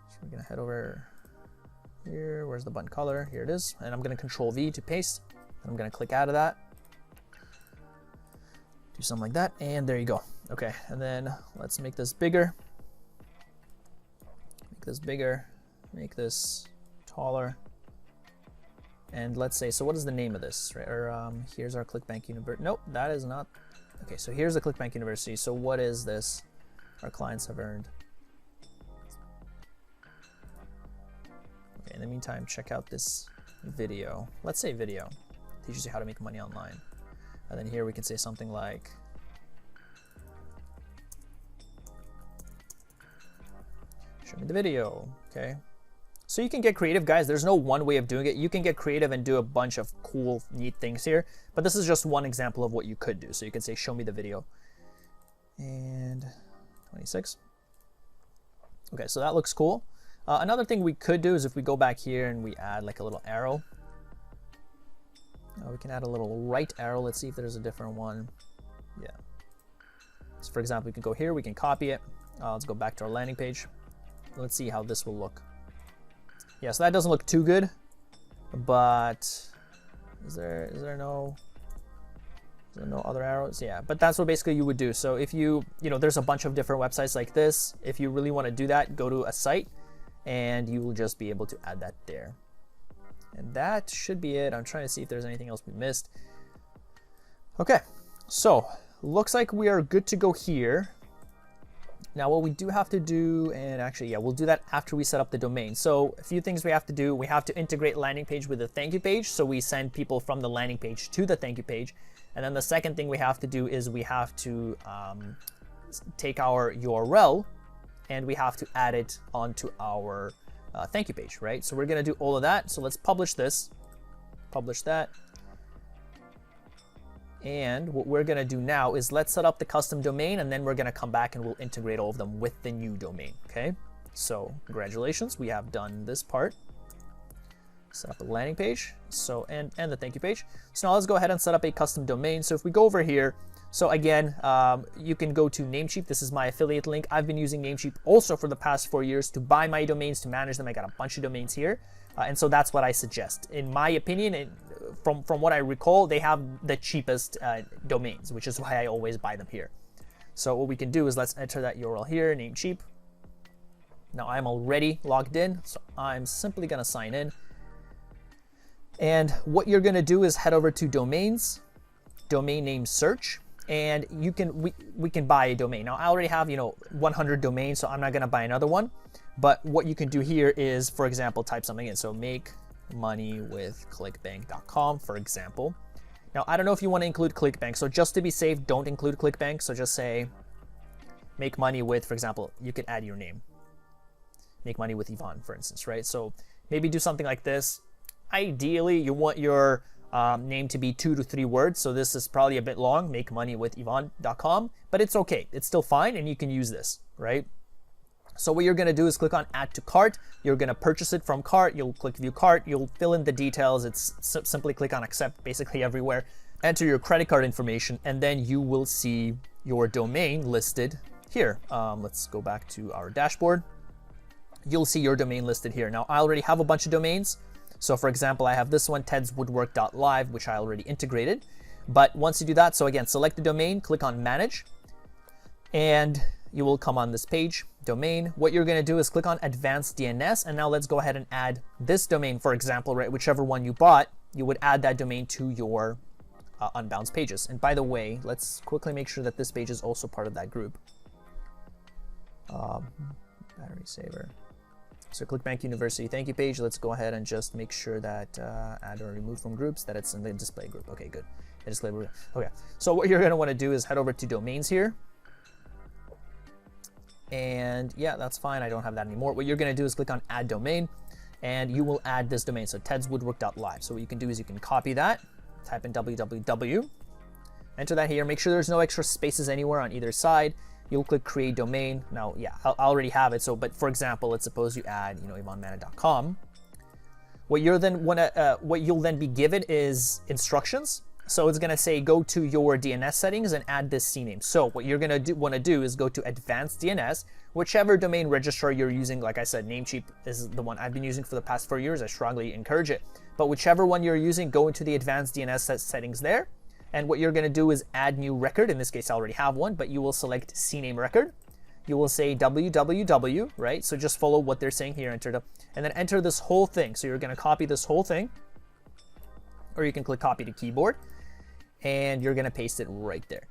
So we're gonna head over here. Where's the button color? Here it is. And I'm going to Control V to paste. I'm going to click out of that. Do something like that. And there you go. Okay. And then let's make this bigger. Make this bigger. Make this taller. And let's say, so what is the name of this? Right? Or here's our ClickBank University. Nope, that is not. Okay, so here's the ClickBank University. So what is this? Our clients have earned. In the meantime, check out this video. Let's say video. Teaches you how to make money online. And then here we can say something like, show me the video. Okay. So you can get creative, guys. There's no one way of doing it. You can get creative and do a bunch of cool, neat things here. But this is just one example of what you could do. So you can say, show me the video. And 26. Okay, so that looks cool. Another thing we could do is if we go back here and we add like a little arrow. We can add a little right arrow. Let's see if there's a different one. Yeah. So for example, we can go here, we can copy it. Let's go back to our landing page. Let's see how this will look. Yeah, so that doesn't look too good, but is there no other arrows? Yeah, but that's what basically you would do. So if there's a bunch of different websites like this. If you really want to do that, go to a site, and you will just be able to add that there. And that should be it. I'm trying to see if there's anything else we missed. Okay, so looks like we are good to go here. Now what we do have to do, and actually, yeah, we'll do that after we set up the domain. So a few things we have to do. We have to integrate landing page with the thank you page. So we send people from the landing page to the thank you page. And then the second thing we have to do is we have to take our URL and we have to add it onto our thank you page, right? So we're gonna do all of that. So let's publish this, publish that. And what we're gonna do now is let's set up the custom domain, and then we're gonna come back and we'll integrate all of them with the new domain, okay? So congratulations, we have done this part. Set up a landing page, so and the thank you page. So now let's go ahead and set up a custom domain. So if we go over here, so again, you can go to Namecheap. This is my affiliate link. I've been using Namecheap also for the past 4 years to buy my domains, to manage them. I got a bunch of domains here. And so that's what I suggest. In my opinion, from what I recall, they have the cheapest domains, which is why I always buy them here. So what we can do is let's enter that URL here, Namecheap. Now I'm already logged in, so I'm simply gonna sign in. And what you're gonna do is head over to domains, domain name search, and you can we can buy a domain. Now I already have 100 domains, so I'm not gonna buy another one. But what you can do here is, for example, type something in. So make money with clickbank.com, for example. Now I don't know if you want to include ClickBank, so just to be safe, don't include ClickBank. So just say make money with, for example, you could add your name. Make money with Yvonne, for instance, right? So maybe do something like this. Ideally, you want your name to be 2 to 3 words. So this is probably a bit long, make money with Yvonne.com, but it's okay. It's still fine, and you can use this, right? So what you're going to do is click on add to cart. You're going to purchase it from cart. You'll click view cart. You'll fill in the details. It's simply click on accept basically everywhere. Enter your credit card information, and then you will see your domain listed here. Let's go back to our dashboard. You'll see your domain listed here. Now I already have a bunch of domains. So for example, I have this one, tedswoodwork.live, which I already integrated. But once you do that, so again, select the domain, click on manage, and you will come on this page, domain. What you're going to do is click on advanced DNS, and now let's go ahead and add this domain, for example, right, whichever one you bought. you would add that domain to your unbounce pages. And by the way, let's quickly make sure that this page is also part of that group. Battery saver. So ClickBank University thank you page. Let's go ahead and just make sure that add or remove from groups, that it's in the display group. Okay, good. The display group. Okay. So what you're going to want to do is head over to domains here. And yeah, that's fine. I don't have that anymore. What you're going to do is click on add domain, and you will add this domain. So tedswoodwork.live. So what you can do is you can copy that, type in www, enter that here. Make sure there's no extra spaces anywhere on either side. You'll click create domain. Now, yeah, I already have it. So, but for example, let's suppose you add, ivanmana.com. What you'll then be given is instructions. So it's going to say, go to your DNS settings and add this CNAME. So what you're going to want to do is go to advanced DNS, whichever domain registrar you're using. Like I said, Namecheap is the one I've been using for the past 4 years. I strongly encourage it. But whichever one you're using, go into the advanced DNS settings there. And what you're going to do is add new record. In this case, I already have one, but you will select CNAME record. You will say www, right? So just follow what they're saying here, and then enter this whole thing. So you're going to copy this whole thing, or you can click copy to keyboard, and you're going to paste it right there.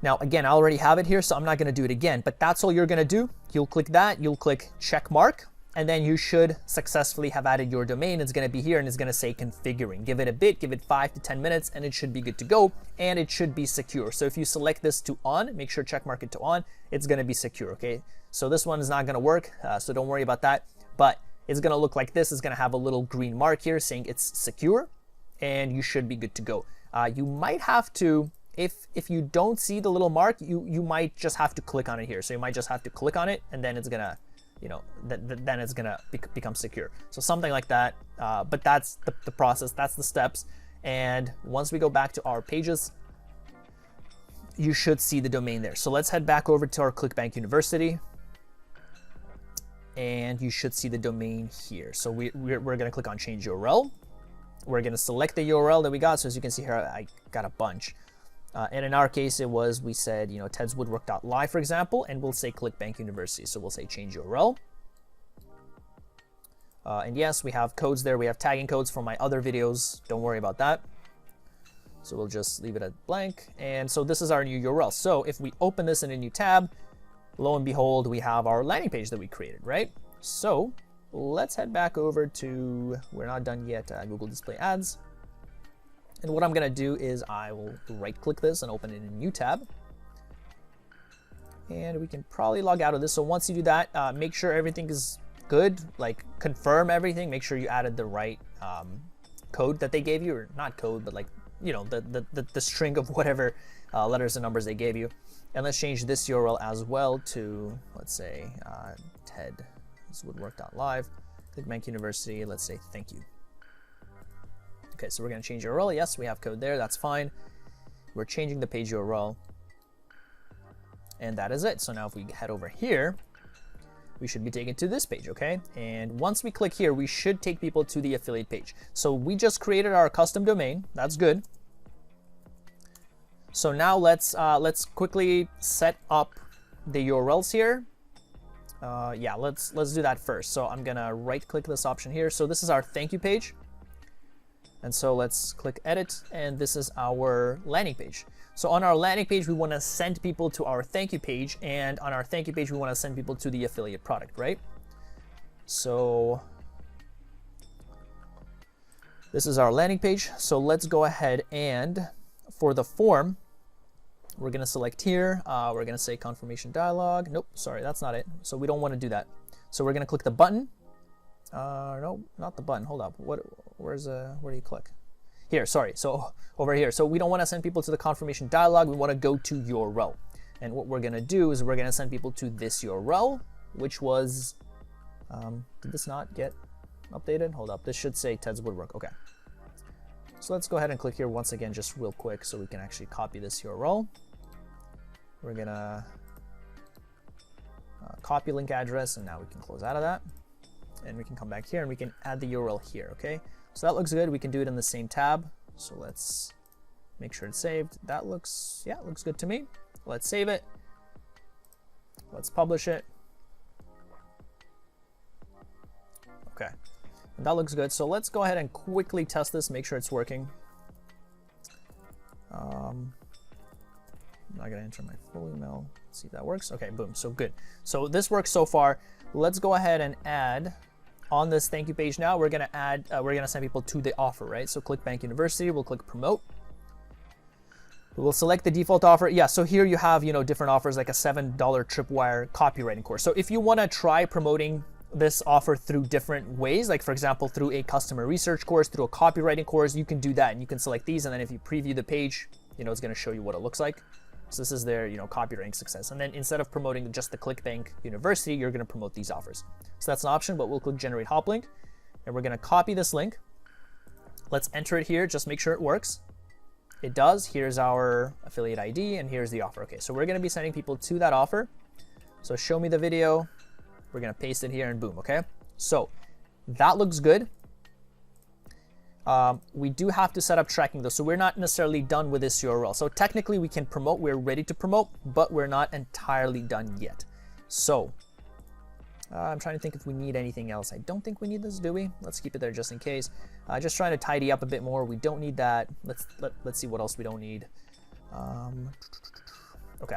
Now, again, I already have it here, so I'm not going to do it again, but that's all you're going to do. You'll click that, you'll click check mark, and then you should successfully have added your domain. It's going to be here, and it's going to say configuring. Give it a bit, give it 5 to 10 minutes, and it should be good to go, and it should be secure. So if you select this to on, make sure check mark it to on, it's going to be secure, okay? So this one is not going to work, so don't worry about that, but it's going to look like this. It's going to have a little green mark here saying it's secure, and you should be good to go. You might have to, if you don't see the little mark, you might just have to click on it here. So you might just have to click on it, and then it's going to, then it's gonna become secure. So something like that, but that's the process, that's the steps. And once we go back to our pages, you should see the domain there. So let's head back over to our ClickBank University, and you should see the domain here. So we're gonna click on change URL. We're gonna select the URL that we got. So as you can see here, I got a bunch. And in our case, we said, tedswoodwork.live, for example, and we'll say ClickBank University. So we'll say change URL. And yes, we have codes there. We have tagging codes from my other videos. Don't worry about that. So we'll just leave it at blank. And so this is our new URL. So if we open this in a new tab, lo and behold, we have our landing page that we created, right? So let's head back over to, we're not done yet, Google Display Ads. And what I'm going to do is I will right-click this and open it in a new tab. And we can probably log out of this. So once you do that, make sure everything is good. Like, confirm everything. Make sure you added the right code that they gave you, or not code, but like, the string of whatever letters and numbers they gave you. And let's change this URL as well to, let's say, tedswoodwork.live, ClickBank University. Let's say thank you. Okay, so we're going to change URL. Yes, we have code there. That's fine. We're changing the page URL. And that is it. So now if we head over here, we should be taken to this page, okay? And once we click here, we should take people to the affiliate page. So we just created our custom domain. That's good. So now let's quickly set up the URLs here. Yeah, let's do that first. So I'm going to right-click this option here. So this is our thank you page. And so let's click edit, and this is our landing page. So on our landing page, we want to send people to our thank you page, and on our thank you page, we want to send people to the affiliate product, right? So this is our landing page. So let's go ahead, and for the form, we're going to select here. We're going to say confirmation dialog. Nope, sorry, that's not it. So we don't want to do that. So we're going to click the button. No, not the button. Hold up. Where do you click? Here, sorry. So over here. So we don't want to send people to the confirmation dialog. We want to go to URL. And what we're going to do is we're going to send people to this URL, which was, did this not get updated? Hold up. This should say Ted's Woodwork. Okay. So let's go ahead and click here once again, just real quick, so we can actually copy this URL. We're going to copy link address, and now we can close out of that. And we can come back here and we can add the URL here, okay? So that looks good. We can do it in the same tab. So let's make sure it's saved. That looks, yeah, it looks good to me. Let's save it. Let's publish it. Okay. That looks good. So let's go ahead and quickly test this, make sure it's working. I'm not gonna enter my full email. Let's see if that works. Okay, boom, so good. So this works so far. Let's go ahead and add on this thank you page now. We're gonna send people to the offer, right? So ClickBank University, we'll click promote. We'll select the default offer. Yeah, so here you have, different offers like a $7 tripwire copywriting course. So if you wanna try promoting this offer through different ways, like for example, through a customer research course, through a copywriting course, you can do that, and you can select these, and then if you preview the page, it's going to show you what it looks like. So this is their, copywriting success. And then instead of promoting just the ClickBank University, you're going to promote these offers. So that's an option, but we'll click generate hop link, and we're going to copy this link. Let's enter it here, just make sure it works. It does. Here's our affiliate ID, and here's the offer. Okay, so we're going to be sending people to that offer. So show me the video. We're gonna paste it here and boom, okay? So that looks good. We do have to set up tracking though, so we're not necessarily done with this URL. So technically we can promote, we're ready to promote, but we're not entirely done yet. So I'm trying to think if we need anything else. I don't think we need this, do we? Let's keep it there just in case. Just trying to tidy up a bit more. We don't need that. Let's see what else we don't need. Okay,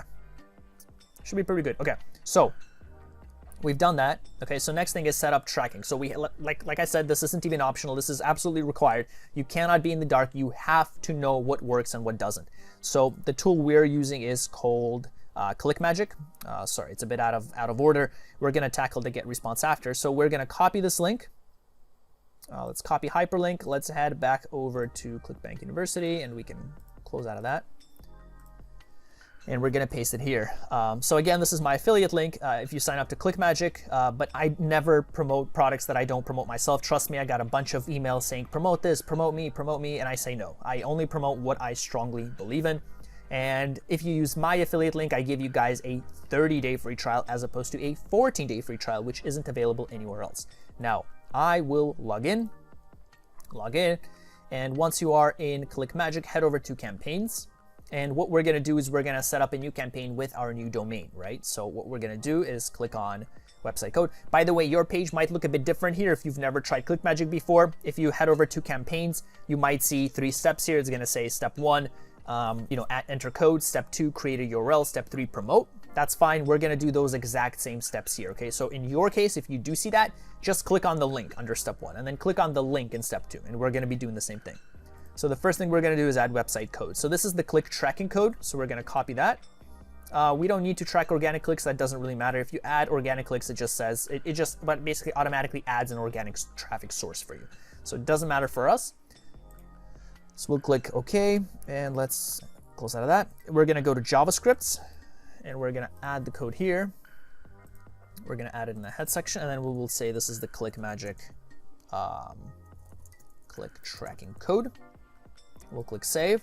should be pretty good. Okay, so we've done that. Okay, so next thing is set up tracking. So we, like I said, this isn't even optional. This is absolutely required. You cannot be in the dark. You have to know what works and what doesn't. So the tool we're using is called ClickMagick. Sorry, it's a bit out of order. We're gonna tackle the get response after. So we're gonna copy this link. Let's copy hyperlink. Let's head back over to ClickBank University, and we can close out of that. And we're gonna paste it here. So again, this is my affiliate link if you sign up to ClickMagick, but I never promote products that I don't promote myself. Trust me, I got a bunch of emails saying, promote this, promote me, and I say no. I only promote what I strongly believe in. And if you use my affiliate link, I give you guys a 30-day free trial as opposed to a 14-day free trial, which isn't available anywhere else. Now, I will log in, and once you are in ClickMagick, head over to campaigns. And what we're gonna do is we're gonna set up a new campaign with our new domain, right? So what we're gonna do is click on website code. By the way, your page might look a bit different here if you've never tried ClickMagick before. If you head over to campaigns, you might see 3 steps here. It's gonna say step 1, enter code, step 2, create a URL, step 3, promote. That's fine. We're gonna do those exact same steps here, okay? So in your case, if you do see that, just click on the link under step 1 and then click on the link in step 2, and we're gonna be doing the same thing. So the first thing we're gonna do is add website code. So this is the click tracking code. So we're gonna copy that. We don't need to track organic clicks. That doesn't really matter. If you add organic clicks, it just says, but basically automatically adds an organic traffic source for you. So it doesn't matter for us. So we'll click OK, and let's close out of that. We're gonna go to JavaScript, and we're gonna add the code here. We're gonna add it in the head section, and then we will say this is the ClickMagick click tracking code. We'll click save.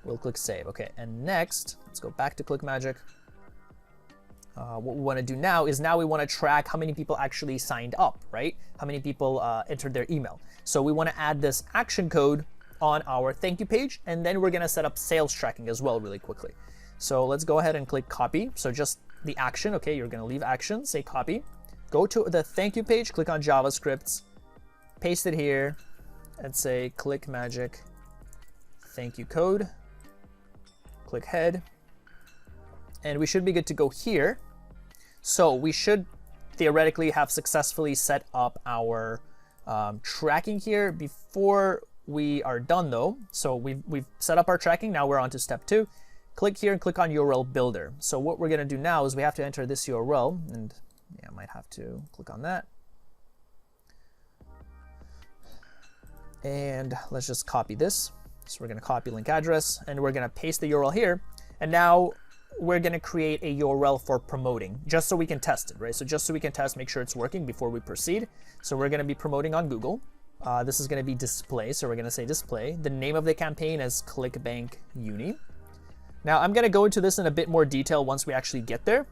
We'll click save. Okay, and next, let's go back to ClickMagick. What we want to do now is we want to track how many people actually signed up, right? How many people entered their email. So we want to add this action code on our thank you page, and then we're going to set up sales tracking as well really quickly. So let's go ahead and click copy. So just the action, okay, you're going to leave action, say copy. Go to the thank you page, click on JavaScript, paste it here, and say ClickMagick thank you code, click head, and we should be good to go here. So we should theoretically have successfully set up our tracking here before we are done though. So we've set up our tracking. Now we're on to step 2. Click here and click on URL builder. So what we're gonna do now is we have to enter this URL, and yeah, I might have to click on that. And let's just copy this. So we're gonna copy link address, and we're gonna paste the URL here. And now we're gonna create a URL for promoting, just so we can test it, right? So just so we can test, make sure it's working before we proceed. So we're gonna be promoting on Google. This is gonna be display, so we're gonna say display. The name of the campaign is ClickBank Uni. Now I'm gonna go into this in a bit more detail once we actually get there.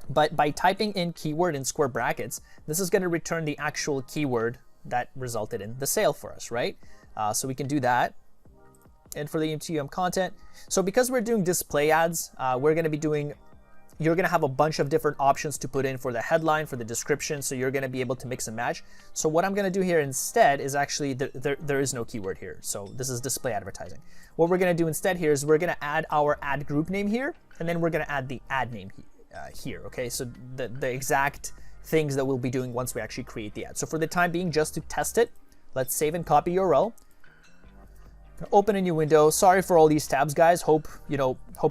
But by typing in keyword in square brackets, this is gonna return the actual keyword that resulted in the sale for us, right? So we can do that. And for the MTM content, so because we're doing display ads, we're going to be doing you're going to have a bunch of different options to put in for the headline, for the description, so you're going to be able to mix and match. So what I'm going to do here instead is actually, there is no keyword here, so this is display advertising. What we're going to do instead here is we're going to add our ad group name here, and then we're going to add the ad name here, okay? So the exact things that we'll be doing once we actually create the ad. So for the time being, just to test it, let's save and copy URL. Open a new window. Sorry for all these tabs, guys. Hope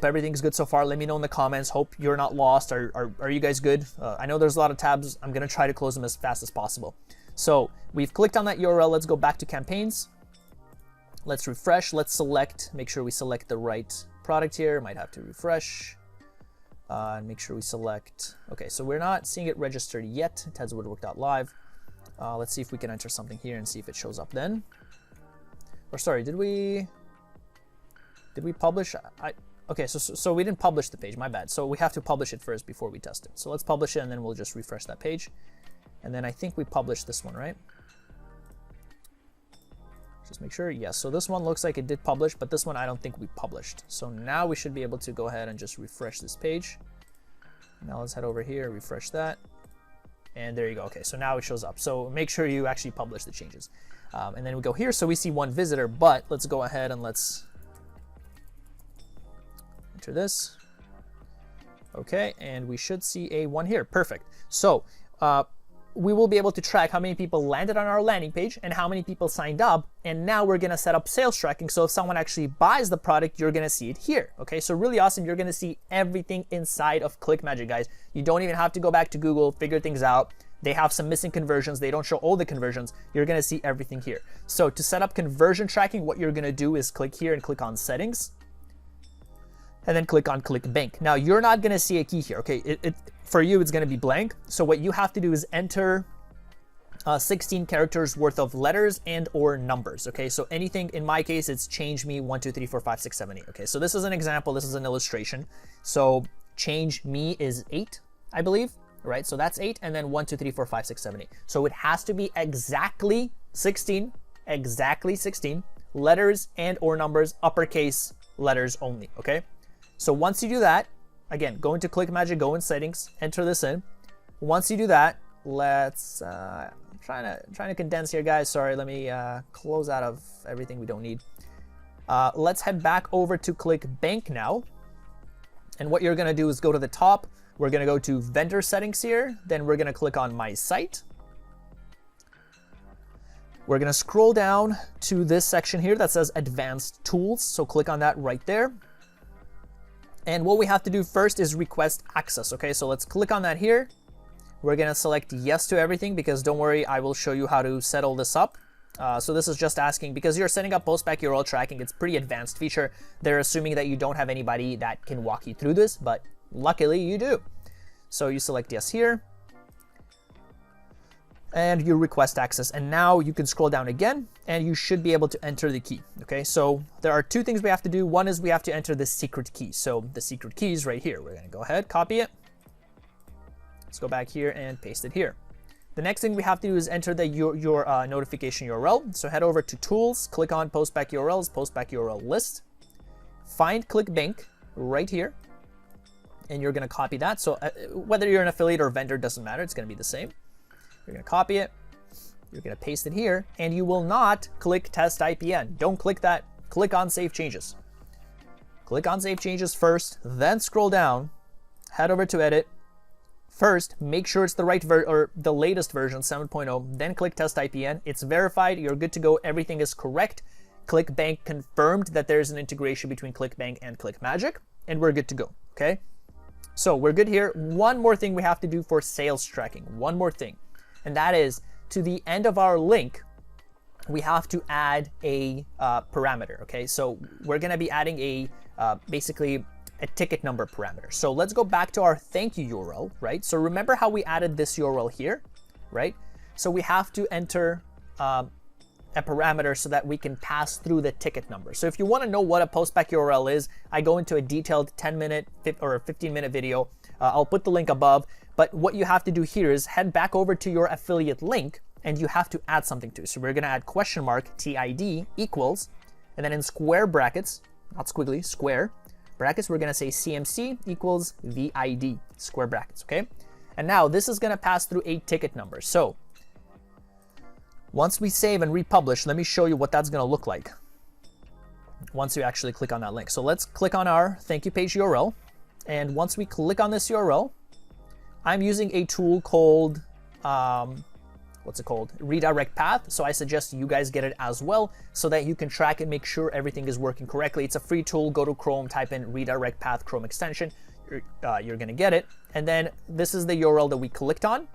everything's good so far. Let me know in the comments. Hope you're not lost. Are you guys good? I know there's a lot of tabs. I'm gonna try to close them as fast as possible. So we've clicked on that URL. Let's go back to campaigns. Let's refresh. Let's select. Make sure we select the right product here. Might have to refresh. And make sure we select. Okay, so we're not seeing it registered yet. Tedswoodwork.live. Let's see if we can enter something here and see if it shows up then. Or sorry, did we publish? Okay, so we didn't publish the page, my bad. So we have to publish it first before we test it. So let's publish it and then we'll just refresh that page. And then I think we published this one, right? Just make sure, yes. So this one looks like it did publish, but this one I don't think we published. So now we should be able to go ahead and just refresh this page. Now let's head over here, refresh that. And there you go. Okay, so now it shows up. So make sure you actually publish the changes. And then we go here, so we see one visitor, but let's go ahead and let's enter this. Okay, and we should see a one here. Perfect. So we will be able to track how many people landed on our landing page and how many people signed up. And now we're going to set up sales tracking. So if someone actually buys the product, you're going to see it here. Okay, so really awesome. You're going to see everything inside of ClickMagick, guys. You don't even have to go back to Google, figure things out. They have some missing conversions. They don't show all the conversions. You're going to see everything here. So to set up conversion tracking, what you're going to do is click here and click on settings. And then click on ClickBank. Now you're not going to see a key here. Okay, for you, it's going to be blank. So what you have to do is enter 16 characters worth of letters and or numbers. Okay, so anything, in my case, it's change me 1, 2, 3, 4, 5, 6, 7, 8. Okay, so this is an example. This is an illustration. So change me is 8, I believe. Right, so that's 8, and then 1, 2, 3, 4, 5, 6, 7, 8. So it has to be exactly 16, letters and or numbers, uppercase letters only, okay? So once you do that, again, go into ClickMagick, go in settings, enter this in. Once you do that, let's, I'm trying to condense here, guys. Sorry, let me close out of everything we don't need. Let's head back over to ClickBank now. And what you're gonna do is go to the top. We're going to go to vendor settings here. Then we're going to click on my site. We're going to scroll down to this section here that says advanced tools. So click on that right there. And what we have to do first is request access. Okay, so let's click on that here. We're going to select yes to everything because don't worry, I will show you how to set all this up. So this is just asking because you're setting up postback URL tracking. It's pretty advanced feature. They're assuming that you don't have anybody that can walk you through this, but luckily you do. So you select yes here and you request access. And now you can scroll down again and you should be able to enter the key. Okay, so there are two things we have to do. One is we have to enter the secret key. So the secret key is right here. We're going to go ahead, copy it. Let's go back here and paste it here. The next thing we have to do is enter your notification URL. So head over to tools, click on postback URLs, postback URL list, find ClickBank right here. And you're going to copy that. So whether you're an affiliate or vendor, doesn't matter. It's going to be the same. You're going to copy it. You're going to paste it here. And you will not click test IPN. Don't click that. Click on save changes. Click on save changes first, then scroll down, head over to edit. First, make sure it's the right or the latest version, 7.0, then click test IPN. It's verified. You're good to go. Everything is correct. ClickBank confirmed that there's an integration between ClickBank and ClickMagick, and we're good to go. Okay. So we're good here. One more thing we have to do for sales tracking. One more thing. And that is to the end of our link, we have to add a parameter. Okay. So we're going to be adding a basically a ticket number parameter. So let's go back to our thank you URL, right? So remember how we added this URL here, right? So we have to enter a parameter so that we can pass through the ticket number. So if you want to know what a postback URL is, I go into a detailed 10-minute or 15-minute video. I'll put the link above. But what you have to do here is head back over to your affiliate link and you have to add something to it. So we're going to add question mark TID equals, and then in square brackets, not squiggly, square, brackets, we're going to say CMC equals VID, square brackets, okay? And now this is going to pass through a ticket number. So once we save and republish, let me show you what that's going to look like once you actually click on that link. So let's click on our thank you page URL. And once we click on this URL, I'm using a tool called, what's it called? Redirect Path. So I suggest you guys get it as well so that you can track and make sure everything is working correctly. It's a free tool. Go to Chrome, type in Redirect Path Chrome extension. You're going to get it. And then this is the URL that we clicked on.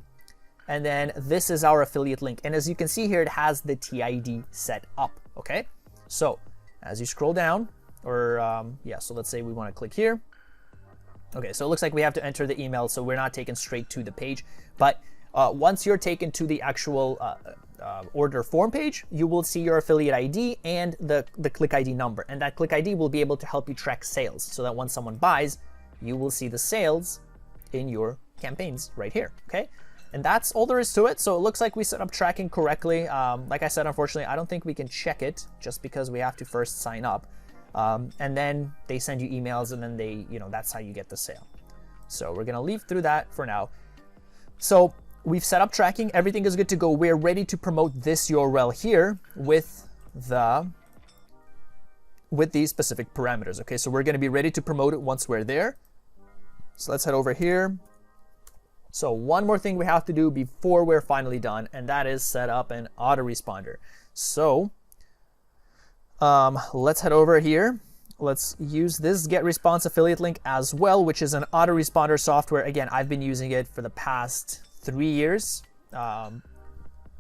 And then this is our affiliate link. And as you can see here, it has the TID set up. Okay. So as you scroll down, or yeah, so let's say we want to click here. Okay, so it looks like we have to enter the email, so we're not taken straight to the page. But once you're taken to the actual order form page, you will see your affiliate ID and the click ID number. And that click ID will be able to help you track sales so that when someone buys, you will see the sales in your campaigns right here, okay? And that's all there is to it. So it looks like we set up tracking correctly. Like I said, unfortunately, I don't think we can check it just because we have to first sign up. And then they send you emails and then they, that's how you get the sale. So we're going to leave through that for now. So we've set up tracking. Everything is good to go. We're ready to promote this URL here with these specific parameters. Okay, so we're going to be ready to promote it once we're there. So let's head over here. So one more thing we have to do before we're finally done, and that is set up an autoresponder. So let's head over here. Let's use this GetResponse affiliate link as well, which is an autoresponder software. Again, I've been using it for the past 3 years.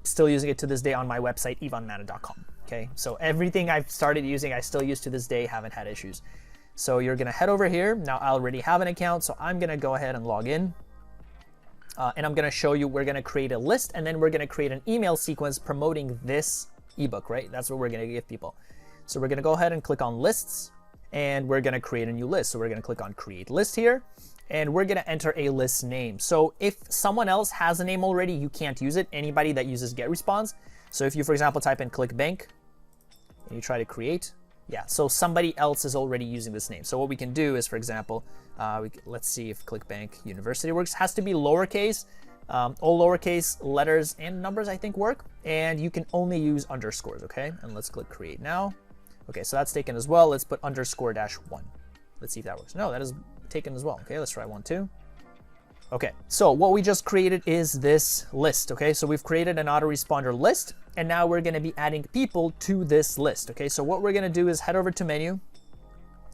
Still using it to this day on my website, ivanmana.com. Okay, so everything I've started using, I still use to this day, haven't had issues. So you're gonna head over here. Now I already have an account, so I'm gonna go ahead and log in. And I'm gonna show you, we're gonna create a list and then we're gonna create an email sequence promoting this ebook, right? That's what we're gonna give people. So we're gonna go ahead and click on lists and we're gonna create a new list. So we're gonna click on create list here and we're gonna enter a list name. So if someone else has a name already, you can't use it. Anybody that uses GetResponse. So if you, for example, type in ClickBank and you try to create, yeah, so somebody else is already using this name. So what we can do is, for example, let's see if ClickBank University works. Has to be lowercase. All lowercase letters and numbers, I think, work. And you can only use underscores, okay? And let's click create now. Okay, so that's taken as well. Let's put underscore -1. Let's see if that works. No, that is taken as well. Okay, let's try 1, 2. Okay, so what we just created is this list, okay? So we've created an autoresponder list, and now we're gonna be adding people to this list, okay? So what we're gonna do is head over to menu,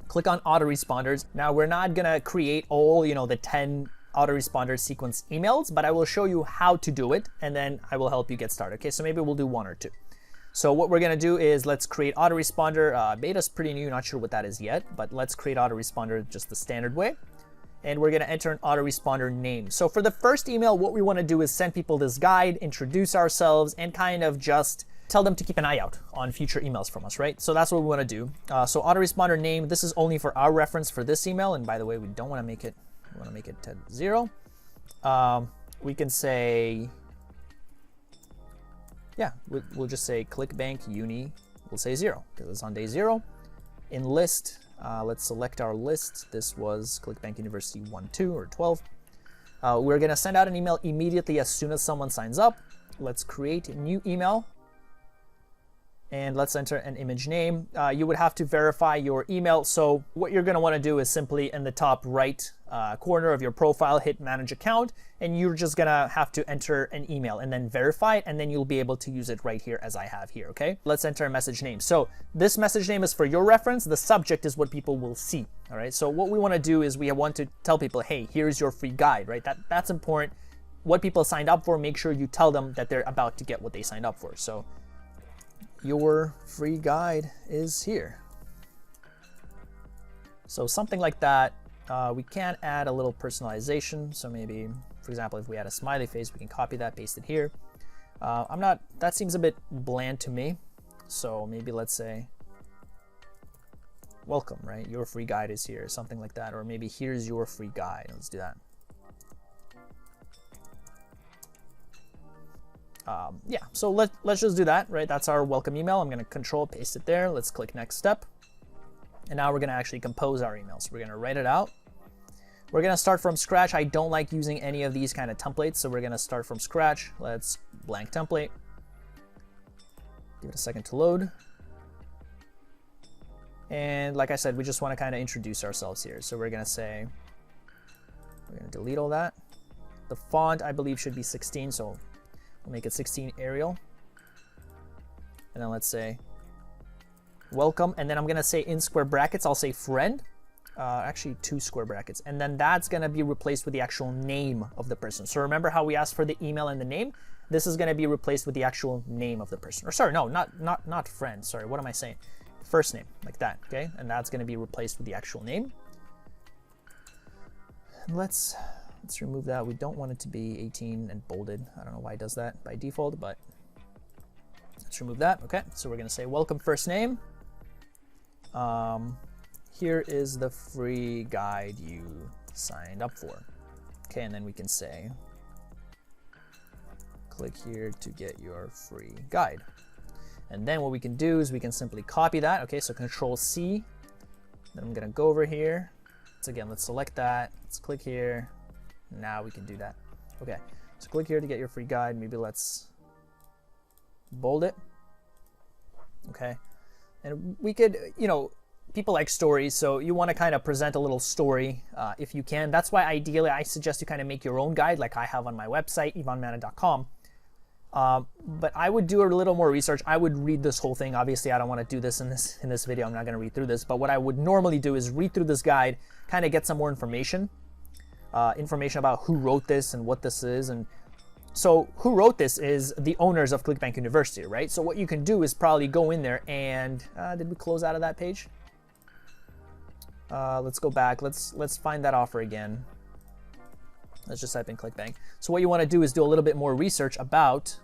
click on autoresponders. Now we're not gonna create all, the 10 autoresponder sequence emails, but I will show you how to do it, and then I will help you get started, okay? So maybe we'll do 1 or 2. So what we're gonna do is let's create autoresponder. Beta's pretty new, not sure what that is yet, but let's create autoresponder just the standard way. And we're gonna enter an autoresponder name. So for the first email, what we wanna do is send people this guide, introduce ourselves, and kind of just tell them to keep an eye out on future emails from us, right? So that's what we wanna do. So autoresponder name, this is only for our reference for this email. And by the way, we don't wanna make it, we wanna make it to 0. We can say, yeah, we'll just say ClickBank Uni, we'll say 0, because it's on day 0. In list, let's select our list. This was ClickBank University 1, 2, or 12. We're gonna send out an email immediately as soon as someone signs up. Let's create a new email. And let's enter an image name. You would have to verify your email. So what you're gonna wanna do is simply in the top right corner of your profile, hit manage account, and you're just gonna have to enter an email and then verify it, and then you'll be able to use it right here as I have here, okay? Let's enter a message name. So this message name is for your reference. The subject is what people will see, all right? So what we wanna do is we want to tell people, hey, here's your free guide, right? That's important. What people signed up for, make sure you tell them that they're about to get what they signed up for. So your free guide is here. So something like that. We can add a little personalization. So maybe, for example, if we add a smiley face, we can copy that, paste it here. That seems a bit bland to me. So maybe let's say, welcome, right? Your free guide is here, something like that. Or maybe here's your free guide. Let's do that. Yeah, so let's just do that, right? That's our welcome email. I'm gonna control paste it there. Let's click next step. And now we're going to actually compose our email. So we're going to write it out. We're going to start from scratch. I don't like using any of these kind of templates, so we're going to start from scratch. Let's blank template. Give it a second to load. And like I said, we just want to kind of introduce ourselves here. So we're going to say, we're going to delete all that. The font, I believe, should be 16, so we'll make it 16 Arial. And then let's say, welcome. And then I'm going to say in square brackets, I'll say friend. Actually 2 square brackets. And then that's going to be replaced with the actual name of the person. So remember how we asked for the email and the name? This is going to be replaced with the actual name of the person. Or sorry, no, not friend. Sorry, what am I saying? First name, like that, okay? And that's going to be replaced with the actual name. And let's remove that. We don't want it to be 18 and bolded. I don't know why it does that by default, but let's remove that. Okay, so we're going to say welcome first name. Here is the free guide you signed up for. Okay, and then we can say, click here to get your free guide. And then what we can do is we can simply copy that. Okay, so Control C. Then I'm gonna go over here. So again, let's select that. Let's click here. Now we can do that. Okay, so click here to get your free guide. Maybe let's bold it. Okay, and we could, you know, people like stories, so you want to kind of present a little story if you can. That's why ideally I suggest you kind of make your own guide like I have on my website, ivanmana.com. But I would do a little more research. I would read this whole thing. Obviously, I don't want to do this in this video. I'm not going to read through this. But what I would normally do is read through this guide, kind of get some more information about who wrote this and what this is. And so who wrote this is the owners of ClickBank University, right? So what you can do is probably go in there and did we close out of that page? Let's go back. Let's find that offer again. Let's just type in ClickBank. So what you want to do is do a little bit more research about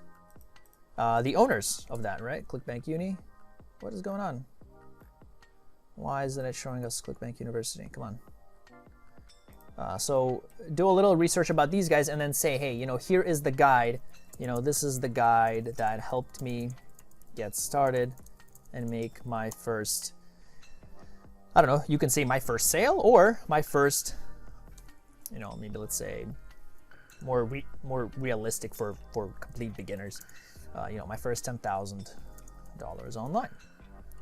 the owners of that, right? ClickBank Uni. What is going on? Why isn't it showing us ClickBank University? Come on. So do a little research about these guys and then say, hey, you know, here is the guide. You know, this is the guide that helped me get started and make my first, I don't know, you can say my first sale or my first, you know, maybe let's say more realistic for complete beginners. You know, my first $10,000 online.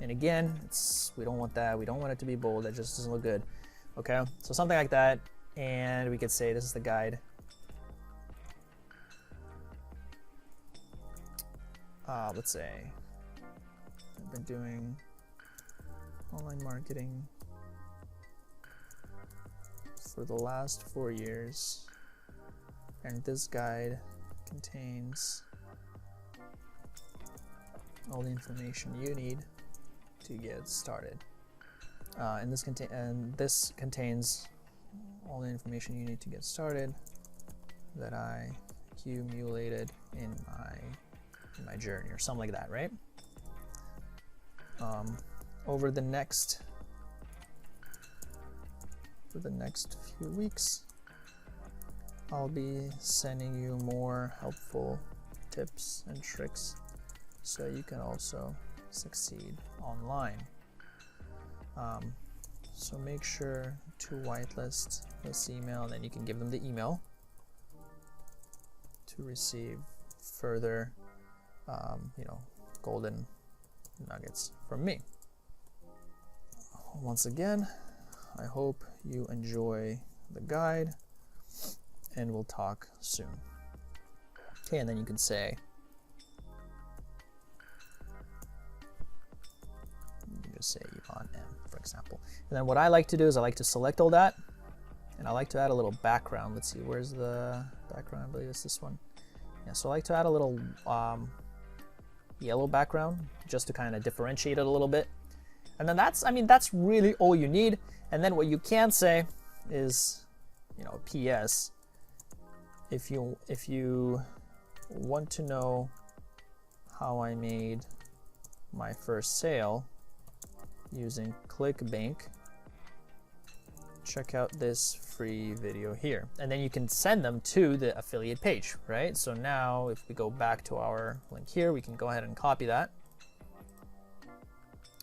And again, we don't want that. We don't want it to be bold. That just doesn't look good. Okay, so something like that. And we could say this is the guide. Let's say I've been doing online marketing for the last 4 years, and this guide contains all the information you need to get started. And this contains all the information you need to get started that I accumulated in my journey, or something like that, right? Over the next few weeks, I'll be sending you more helpful tips and tricks so you can also succeed online. So make sure to whitelist this email, and then you can give them the email to receive further, you know, golden nuggets from me. Once again, I hope you enjoy the guide, and we'll talk soon. Okay, and then you can say, you can just say Ivan M, for example. And then what I like to do is I like to select all that, and I like to add a little background. Let's see, where's the background? I believe it's this one. Yeah, so I like to add a little yellow background just to kind of differentiate it a little bit. And then that's really all you need. And then what you can say is, you know, PS, if you want to know how I made my first sale using ClickBank, check out this free video here. And then you can send them to the affiliate page, right? So now if we go back to our link here, we can go ahead and copy that.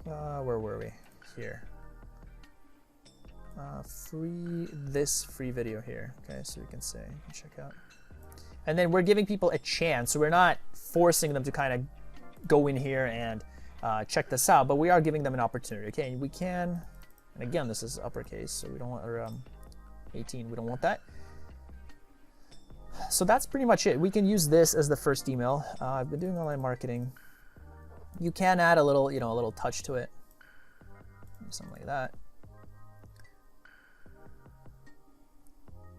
Where were we? Here. this free video here. Okay, so you can say, check out. And then we're giving people a chance. So we're not forcing them to kind of go in here and check this out, but we are giving them an opportunity. Okay, we can, and again, this is uppercase, so we don't want, or 18, we don't want that. So that's pretty much it. We can use this as the first email. I've been doing online marketing. You can add a little, you know, a little touch to it, something like that.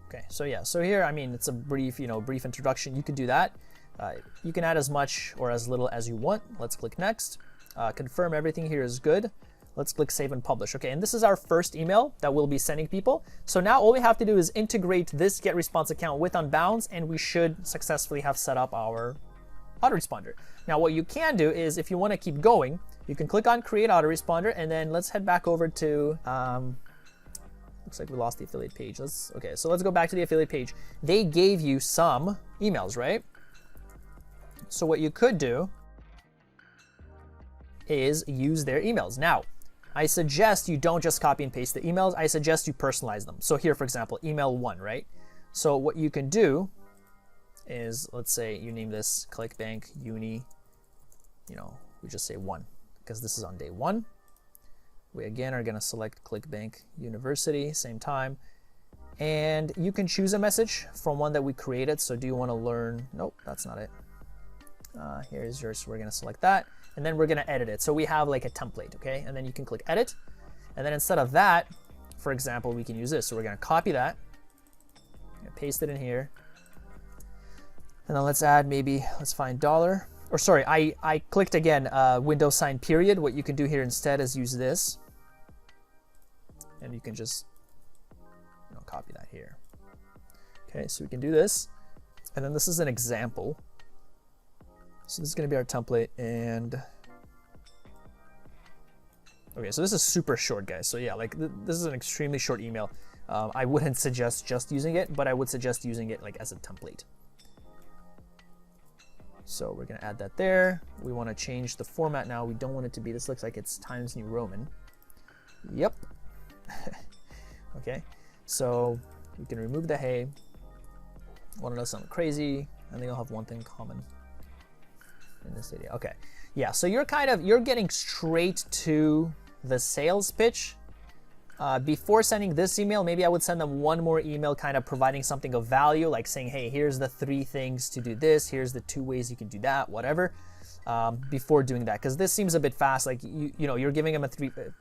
Okay, so yeah, so here, I mean, it's a brief, you know, brief introduction. You can do that. You can add as much or as little as you want. Let's click next. Confirm everything here is good. Let's click save and publish. Okay, and this is our first email that we'll be sending people. So now all we have to do is integrate this GetResponse account with Unbounce, and we should successfully have set up our autoresponder. Now what you can do is, if you want to keep going, you can click on create autoresponder, and then let's head back over to looks like we lost the affiliate page. Okay, so let's go back to the affiliate page. They gave you some emails, right? So what you could do is use their emails. Now, I suggest you don't just copy and paste the emails. I suggest you personalize them. So here, for example, email 1, right? So what you can do is, let's say you name this ClickBank Uni, you know, we just say 1, because this is on day 1. We again are going to select ClickBank University, same time. And you can choose a message from one that we created. So do you want to learn? Nope, that's not it. Here's yours. So we're going to select that. And then we're going to edit it. So we have like a template, okay? And then you can click edit. And then instead of that, for example, we can use this. So we're going to copy that, paste it in here. And then let's add maybe, let's find dollar. Or sorry, I clicked again, window sign period. What you can do here instead is use this. And you can just, you know, copy that here. Okay, so we can do this. And then this is an example. So this is going to be our template. And okay, so this is super short, guys. So yeah, like this is an extremely short email. I wouldn't suggest just using it, but I would suggest using it like as a template. So we're going to add that there. We want to change the format now. We don't want it to be, this looks like it's Times New Roman. Yep. Okay, so we can remove the hey. Want to know something crazy? I think I'll have one thing common in this video. Okay, yeah, so you're getting straight to the sales pitch. Before sending this email, maybe I would send them one more email kind of providing something of value, like saying, hey, here's the 3 things to do this, here's the 2 ways you can do that, whatever, before doing that. Because this seems a bit fast, like, you know, you're giving them a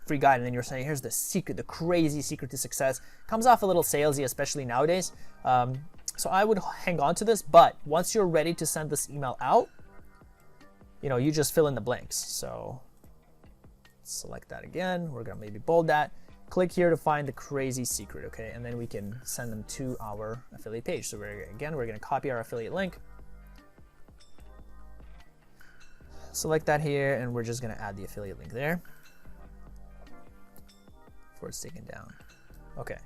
free guide and then you're saying, here's the secret, the crazy secret to success. Comes off a little salesy, especially nowadays. So I would hang on to this, but once you're ready to send this email out, you know, you just fill in the blanks. So select that again. We're gonna maybe bold that. Click here to find the crazy secret, okay? And then we can send them to our affiliate page. So we're going to copy our affiliate link. Select that here, and we're just going to add the affiliate link there before it's taken down. Okay.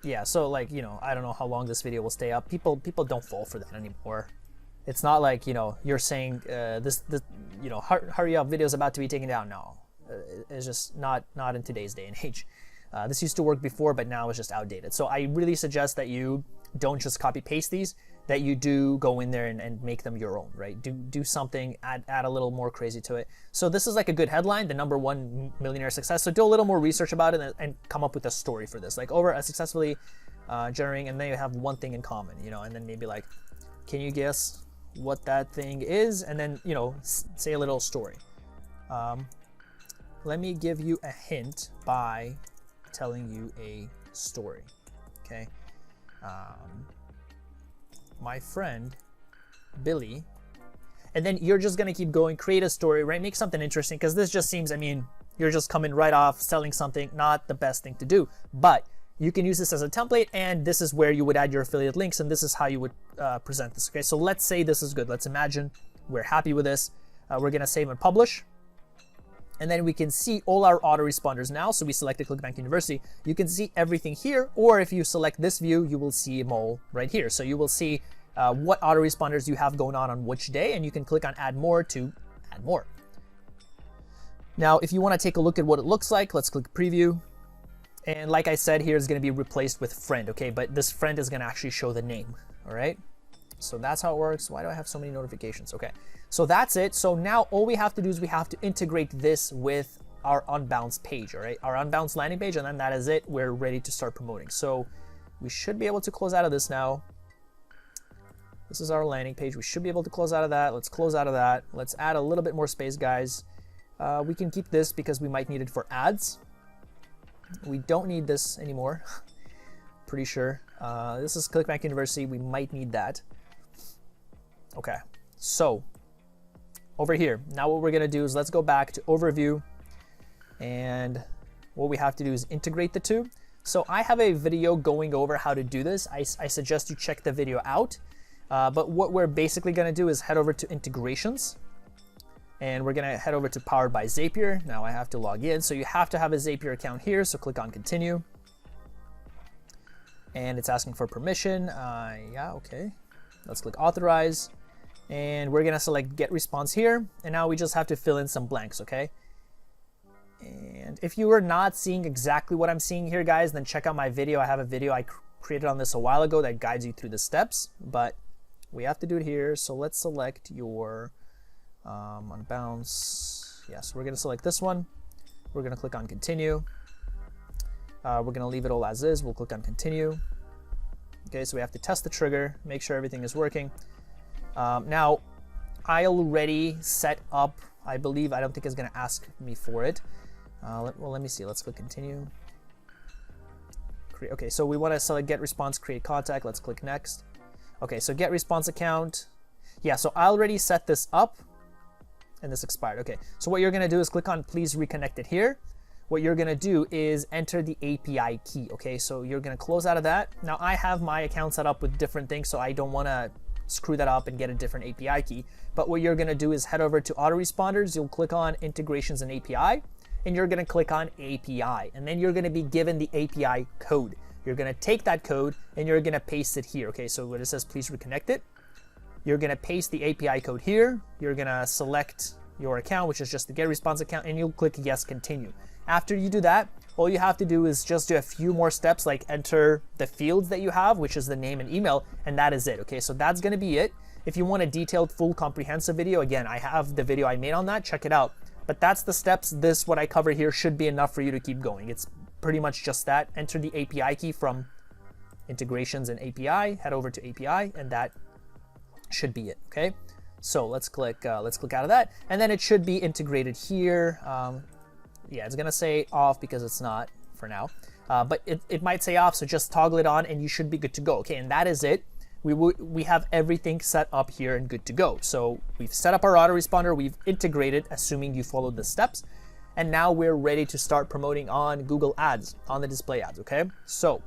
Yeah, so like, you know, I don't know how long this video will stay up. People don't fall for that anymore. It's not like, you know, you're saying this, you know, hurry up, video's about to be taken down. No. It's just not in today's day and age. This used to work before, but now it's just outdated. So I really suggest that you don't just copy paste these, that you do go in there and make them your own, right? Do something, add a little more crazy to it. So this is like a good headline, the #1 millionaire success. So do a little more research about it and come up with a story for this. Like over a successfully generating, and then you have one thing in common, you know, and then maybe like, can you guess what that thing is? And then, you know, say a little story. Let me give you a hint by telling you a story, okay? My friend, Billy, and then you're just gonna keep going, create a story, right? Make something interesting, because this just seems, I mean, you're just coming right off selling something, not the best thing to do, but you can use this as a template, and this is where you would add your affiliate links, and this is how you would present this, okay? So let's say this is good. Let's imagine we're happy with this. We're gonna save and publish. And then we can see all our autoresponders now. So we selected ClickBank University. You can see everything here, or if you select this view, you will see them all right here. So you will see what autoresponders you have going on which day, and you can click on add more to add more. Now, if you want to take a look at what it looks like, let's click preview. And like I said, here is going to be replaced with friend, okay? But this friend is going to actually show the name, all right? So that's how it works. Why do I have so many notifications? Okay, so that's it. So now all we have to do is we have to integrate this with our Unbounce page, all right? Our Unbounce landing page, and then that is it. We're ready to start promoting. So we should be able to close out of this now. This is our landing page. We should be able to close out of that. Let's close out of that. Let's add a little bit more space, guys. We can keep this because we might need it for ads. We don't need this anymore. Pretty sure. This is ClickBank University. We might need that. Okay, so over here, now what we're gonna do is let's go back to overview, and what we have to do is integrate the two. So I have a video going over how to do this. I suggest you check the video out. But what we're basically gonna do is head over to integrations, and we're gonna head over to Powered by Zapier. Now I have to log in, so you have to have a Zapier account here, so click on continue. And it's asking for permission. Yeah, okay. Let's click authorize, and we're gonna select get response here, and now we just have to fill in some blanks, okay? And if you are not seeing exactly what I'm seeing here, guys, then check out my video. I have a video I created on this a while ago that guides you through the steps, but we have to do it here. So let's select your Unbounce. Yes, we're gonna select this one. We're gonna click on continue. We're gonna leave it all as is. We'll click on continue. Okay, so we have to test the trigger, make sure everything is working. Now, I already set up, I believe, I don't think it's gonna ask me for it. Let me see, let's click continue. Okay, so we wanna select get response, create contact, let's click next. Okay, so get response account. Yeah, so I already set this up, and this expired. Okay, so what you're gonna do is click on please reconnect it here. What you're gonna do is enter the API key, okay? So you're gonna close out of that. Now I have my account set up with different things, so I don't wanna screw that up and get a different API key. But what you're gonna do is head over to autoresponders, you'll click on integrations and API, and you're gonna click on API, and then you're gonna be given the API code. You're gonna take that code and you're gonna paste it here, okay? So when it says please reconnect it, you're gonna paste the API code here, you're gonna select your account, which is just the get response account, and you'll click yes, continue. After you do that, all you have to do is just do a few more steps, like enter the fields that you have, which is the name and email, and that is it, okay? So that's gonna be it. If you want a detailed, full, comprehensive video, again, I have the video I made on that, check it out. But that's the steps. This, what I cover here, should be enough for you to keep going. It's pretty much just that. Enter the API key from integrations and API, head over to API, and that should be it, okay? So let's click out of that, and then it should be integrated here. Yeah, it's gonna say off because it's not for now, but it might say off, so just toggle it on and you should be good to go, okay? And that is it. We have everything set up here and good to go. So we've set up our autoresponder, we've integrated, assuming you followed the steps, and now we're ready to start promoting on Google Ads, on the display ads, okay? So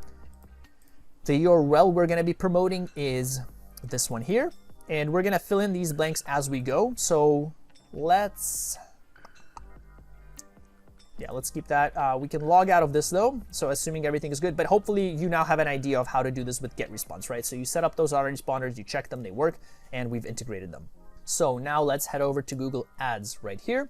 the URL we're gonna be promoting is this one here, and we're gonna fill in these blanks as we go. So let's keep that. We can log out of this though, so assuming everything is good, but hopefully you now have an idea of how to do this with get response, right? So you set up those autoresponders, you check them, they work, and we've integrated them. So now let's head over to Google Ads right here.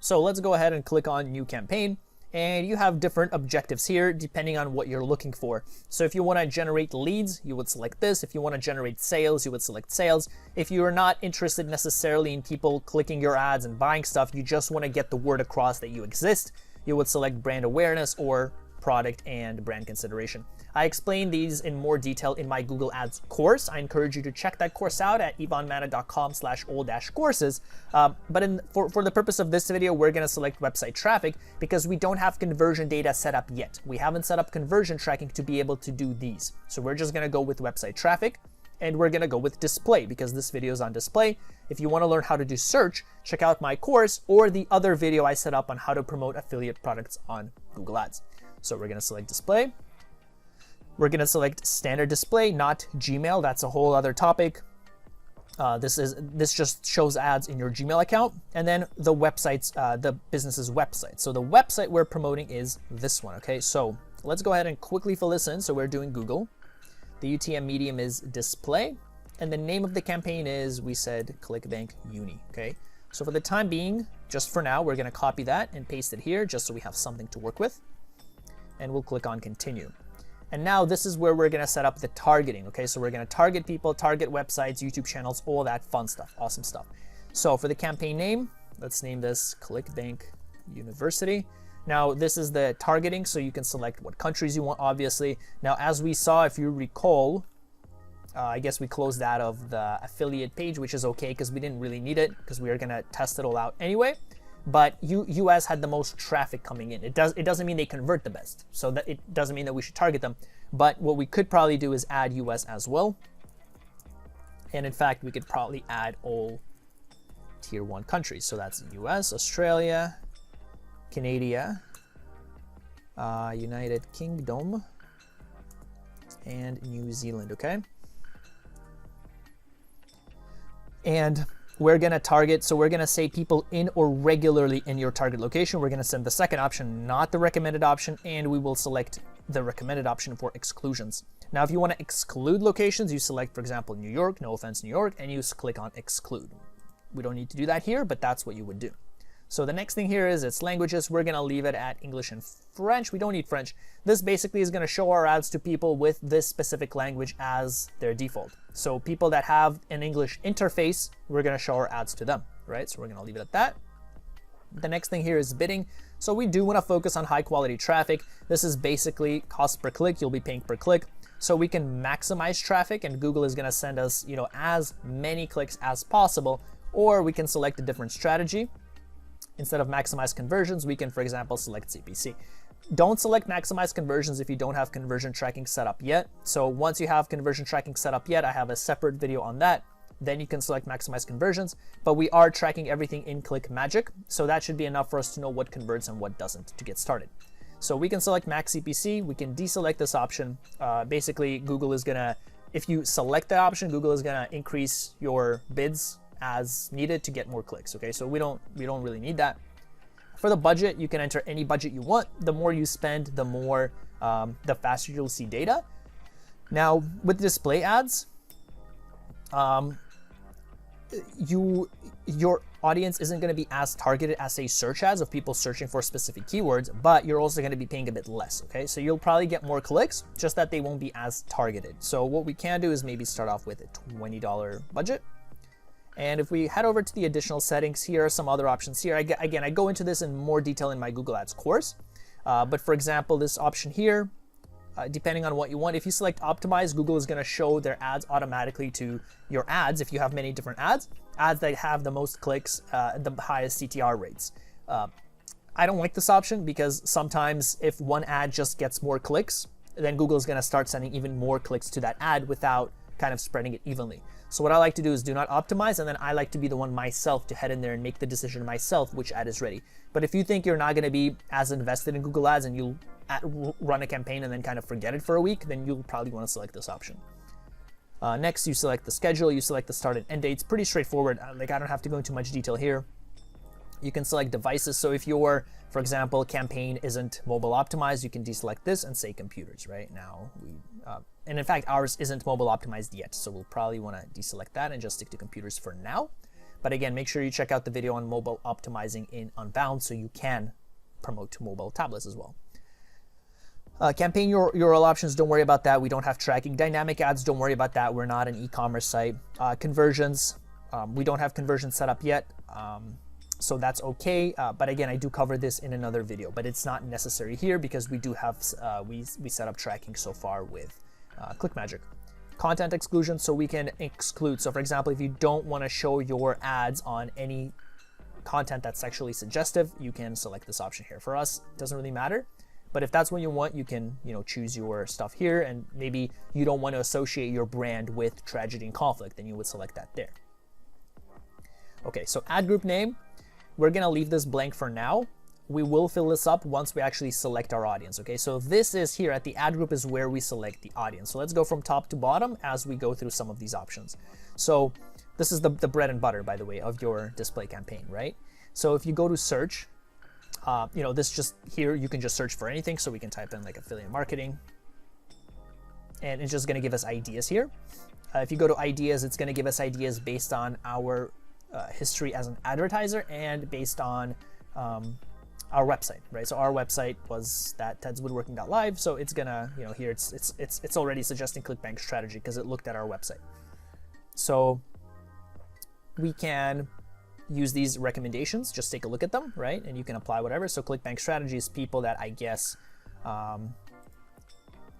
So let's go ahead and click on new campaign, and you have different objectives here depending on what you're looking for. So if you want to generate leads, you would select this. If you want to generate sales, you would select sales. If you are not interested necessarily in people clicking your ads and buying stuff, you just want to get the word across that you exist, you would select brand awareness or product and brand consideration. I explain these in more detail in my Google Ads course. I encourage you to check that course out at ivanmana.com/all-courses. But for the purpose of this video, we're gonna select website traffic because we don't have conversion data set up yet. We haven't set up conversion tracking to be able to do these. So we're just gonna go with website traffic, and we're gonna go with display because this video is on display. If you wanna learn how to do search, check out my course or the other video I set up on how to promote affiliate products on Google Ads. So we're gonna select display. We're gonna select standard display, not Gmail. That's a whole other topic. This just shows ads in your Gmail account, and then the website's the business's website. So the website we're promoting is this one. Okay, so let's go ahead and quickly fill this in. So we're doing Google. The UTM medium is display, and the name of the campaign is, we said, ClickBank Uni. Okay, So for the time being, just for now, we're going to copy that and paste it here just so we have something to work with. And we'll click on continue. And now this is where we're going to set up the targeting. Okay, so we're going to target people, target websites, YouTube channels, all that fun stuff, awesome stuff. So for the campaign name, let's name this ClickBank University. Now this is the targeting, so you can select what countries you want, obviously. Now as we saw, if you recall, I guess we closed out of the affiliate page, which is okay because we didn't really need it because we were going to test it all out anyway. But US had the most traffic coming in. It doesn't mean they convert the best, so that it doesn't mean that we should target them. But what we could probably do is add US as well. And in fact, we could probably add all tier 1 countries. So that's US, Australia, Canada, United Kingdom, and New Zealand, okay? And we're gonna target, so we're gonna say people in or regularly in your target location. We're gonna send the second option, not the recommended option, and we will select the recommended option for exclusions. Now, if you wanna exclude locations, you select, for example, New York, no offense, New York, and you click on exclude. We don't need to do that here, but that's what you would do. So the next thing here is its languages. We're gonna leave it at English and French. We don't need French. This basically is gonna show our ads to people with this specific language as their default. So people that have an English interface, we're gonna show our ads to them, right? So we're gonna leave it at that. The next thing here is bidding. So we do wanna focus on high quality traffic. This is basically cost per click. You'll be paying per click. So we can maximize traffic and Google is gonna send us, as many clicks as possible, or we can select a different strategy. Instead of maximize conversions, we can, for example, select CPC. Don't select maximize conversions if you don't have conversion tracking set up yet. So once you have conversion tracking set up yet, I have a separate video on that. Then you can select maximize conversions, but we are tracking everything in ClickMagick. So that should be enough for us to know what converts and what doesn't to get started. So we can select max CPC. We can deselect this option. Basically, Google is gonna, if you select that option, Google is gonna increase your bids as needed to get more clicks. Okay, so we don't really need that. For the budget, you can enter any budget you want. The more you spend, the more the faster you'll see data. Now with display ads, your audience isn't going to be as targeted as say search ads of people searching for specific keywords, but you're also going to be paying a bit less. Okay, so you'll probably get more clicks, just that they won't be as targeted. So what we can do is maybe start off with a $20 budget. And if we head over to the additional settings, here are some other options here. Again, I go into this in more detail in my Google Ads course. But for example, this option here, depending on what you want, if you select optimize, Google is going to show their ads automatically to your ads. If you have many different ads that have the most clicks, the highest CTR rates. I don't like this option because sometimes if one ad just gets more clicks, then Google is going to start sending even more clicks to that ad without kind of spreading it evenly. So what I like to do is do not optimize, and then I like to be the one myself to head in there and make the decision myself which ad is ready. But if you think you're not going to be as invested in Google Ads and you'll run a campaign and then kind of forget it for a week, then you'll probably want to select this option. Next, you select the schedule, you select the start and end dates. Pretty straightforward. Like, I don't have to go into much detail here. You can select devices. So if your, for example, campaign isn't mobile optimized, you can deselect this and say computers. Right now, and in fact, ours isn't mobile optimized yet, so we'll probably want to deselect that and just stick to computers for now. But again, make sure you check out the video on mobile optimizing in Unbound so you can promote mobile tablets as well. Campaign URL options, don't worry about that. We don't have tracking. Dynamic ads, don't worry about that. We're not an e-commerce site. Conversions, we don't have conversions set up yet. So that's okay, but again, I do cover this in another video, but it's not necessary here because we do have, we set up tracking so far with ClickMagick. Content exclusion, so we can exclude. So for example, if you don't want to show your ads on any content that's sexually suggestive, you can select this option here. For us, it doesn't really matter, but if that's what you want, you can, choose your stuff here, and maybe you don't want to associate your brand with tragedy and conflict, then you would select that there. Okay, so ad group name. We're gonna leave this blank for now. We will fill this up once we actually select our audience, okay? So this is here at the ad group is where we select the audience. So let's go from top to bottom as we go through some of these options. So this is the bread and butter, by the way, of your display campaign, right? So if you go to search, this just here, you can just search for anything. So we can type in like affiliate marketing, and it's just gonna give us ideas here. If you go to ideas, it's gonna give us ideas based on our history as an advertiser and based on our website, right? So our website was that tedswoodworking.live, so it's gonna, you know, here it's already suggesting ClickBank strategy because it looked at our website. So we can use these recommendations, just take a look at them, right? And you can apply whatever. So ClickBank strategy is people that I guess,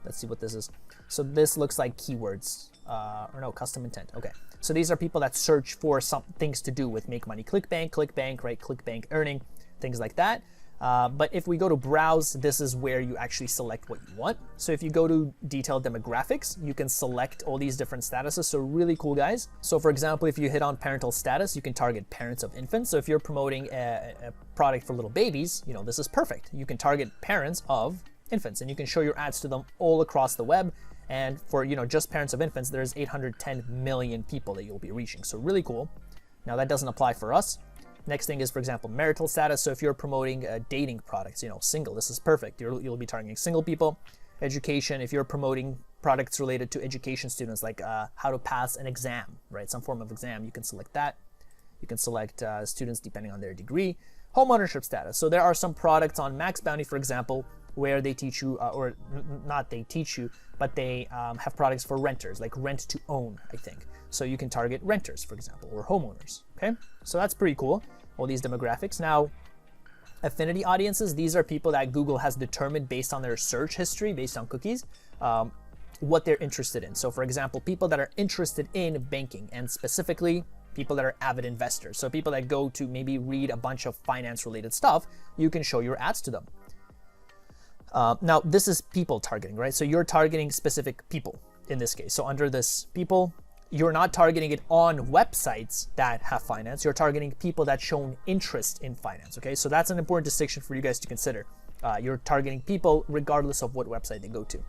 let's see what this is. So this looks like keywords, or no, custom intent. Okay. So these are people that search for some things to do with make money. ClickBank, right? ClickBank earning, things like that. But if we go to browse, this is where you actually select what you want. So if you go to detailed demographics, you can select all these different statuses. So really cool, guys. So for example, if you hit on parental status, you can target parents of infants. So if you're promoting a product for little babies, you know, this is perfect. You can target parents of infants and you can show your ads to them all across the web. And for, you know, just parents of infants, there's 810 million people that you'll be reaching. So really cool. Now that doesn't apply for us. Next thing is, for example, marital status. So if you're promoting dating products, you know, single, this is perfect. You'll be targeting single people. Education, if you're promoting products related to education students, like how to pass an exam, right? Some form of exam, you can select that. You can select students depending on their degree. Home ownership status. So there are some products on Max Bounty, for example, where they teach you, or not they teach you, but they have products for renters, like rent to own, I think. So you can target renters, for example, or homeowners, okay? So that's pretty cool, all these demographics. Now, affinity audiences, these are people that Google has determined based on their search history, based on cookies, what they're interested in. So for example, people that are interested in banking, and specifically people that are avid investors. So people that go to maybe read a bunch of finance related stuff, you can show your ads to them. Now, this is people targeting, right? So you're targeting specific people in this case. So under this people, you're not targeting it on websites that have finance. You're targeting people that shown interest in finance, okay? So that's an important distinction for you guys to consider. You're targeting people regardless of what website they go to.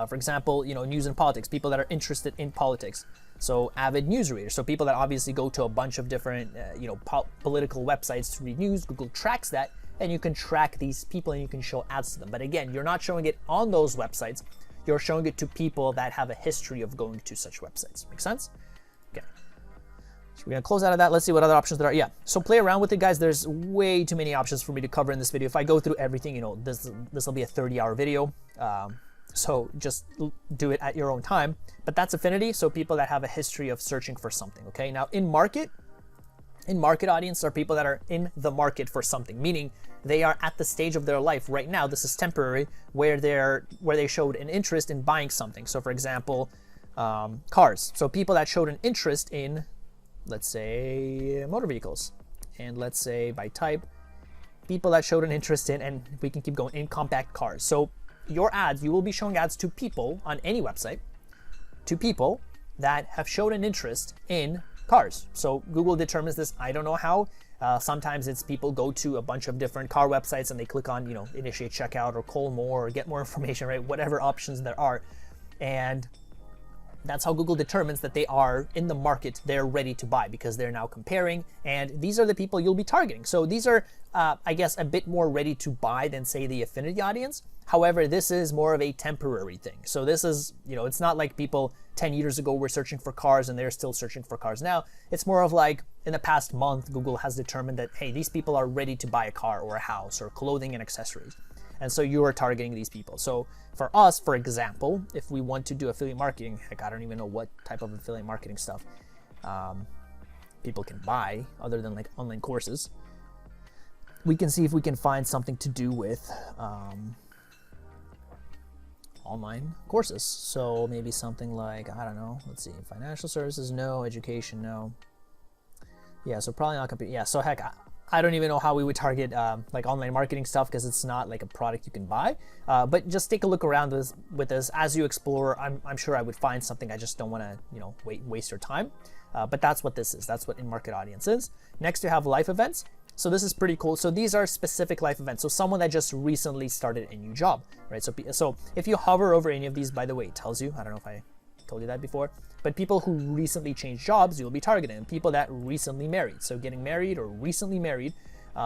For example, you know, news and politics, people that are interested in politics. So avid news readers, so people that obviously go to a bunch of different, you know, political websites to read news. Google tracks that. And you can track these people and you can show ads to them. But again, you're not showing it on those websites. You're showing it to people that have a history of going to such websites. Make sense? Okay. So we're gonna close out of that. Let's see what other options there are. Yeah, so play around with it, guys. There's way too many options for me to cover in this video. If I go through everything, you know, this will be a 30-hour video. So just do it at your own time. But that's affinity, so people that have a history of searching for something, okay? Now, in market audience are people that are in the market for something, meaning they are at the stage of their life right now, this is temporary, where they showed an interest in buying something. So for example, cars. So people that showed an interest in, let's say, motor vehicles. And let's say by type, people that showed an interest in, and we can keep going, in compact cars. So your ads, you will be showing ads to people on any website, to people that have showed an interest in cars. So Google determines this. I don't know how. Sometimes it's people go to a bunch of different car websites and they click on, you know, initiate checkout or call more or get more information, right? Whatever options there are. And that's how Google determines that they are in the market, they're ready to buy because they're now comparing. And these are the people you'll be targeting. So these are, I guess, a bit more ready to buy than, say, the affinity audience. However, this is more of a temporary thing. So this is, you know, it's not like people 10 years ago were searching for cars and they're still searching for cars now. It's more of like in the past month, Google has determined that, hey, these people are ready to buy a car or a house or clothing and accessories. And so you are targeting these people. So for us, for example, if we want to do affiliate marketing, heck, I don't even know what type of affiliate marketing stuff people can buy other than like online courses. We can see if we can find something to do with online courses. So maybe something like, I don't know, let's see, financial services, no. Education, no. Yeah, so probably not computer. Yeah, so heck, I don't even know how we would target like online marketing stuff because it's not like a product you can buy. But just take a look around with this as you explore. I'm sure I would find something. I just don't want to, you know, waste your time. But that's what this is. That's what in-market audience is. Next, you have life events. So this is pretty cool. So these are specific life events. So someone that just recently started a new job, right? So if you hover over any of these, by the way, it tells you, I don't know if I told you that before, but people who recently changed jobs, you'll be targeting. People that recently married, so getting married or recently married,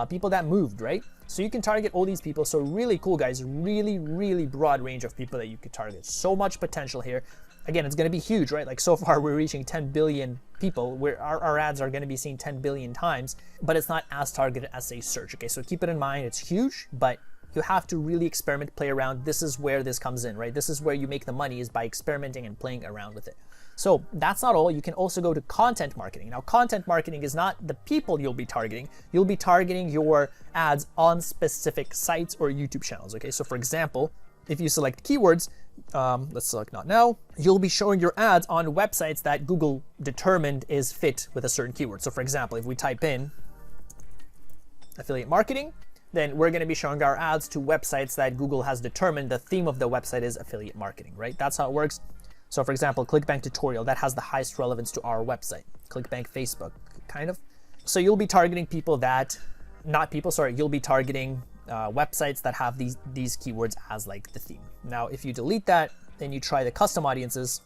people that moved, right? So you can target all these people. So really cool, guys, really, really broad range of people that you could target. So much potential here. again, it's going to be huge, right? Like so far we're reaching 10 billion people where our ads are going to be seen 10 billion times, but it's not as targeted as say search. Okay, so keep it in mind, it's huge, but you have to really experiment, play around. This is where this comes in, right? This is where you make the money, is by experimenting and playing around with it. So that's not all. You can also go to content marketing. Now, content marketing is not the people you'll be targeting. You'll be targeting your ads on specific sites or YouTube channels. Okay, so for example, if you select keywords, let's select not now, you'll be showing your ads on websites that Google determined is fit with a certain keyword. So for example, if we type in affiliate marketing, then we're going to be showing our ads to websites that Google has determined the theme of the website is affiliate marketing, right? That's how it works. So for example, ClickBank tutorial, that has the highest relevance to our website. ClickBank Facebook, kind of. So you'll be targeting people that, not people, sorry, you'll be targeting websites that have these keywords as like the theme. Now, if you delete that, then you try the custom audiences.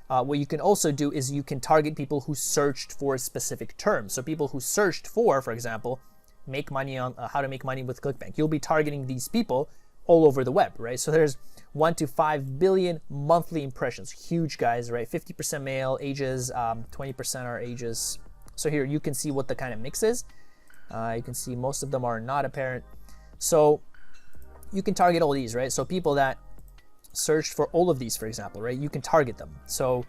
What you can also do is you can target people who searched for specific terms. So people who searched for example, make money on how to make money with ClickBank. You'll be targeting these people all over the web, right? So there's 1 to 5 billion monthly impressions. Huge, guys, right? 50% male, ages, 20% are ages. So here you can see what the kind of mix is. You can see most of them are not apparent. So you can target all these, right? So people that searched for all of these, for example, right? You can target them. So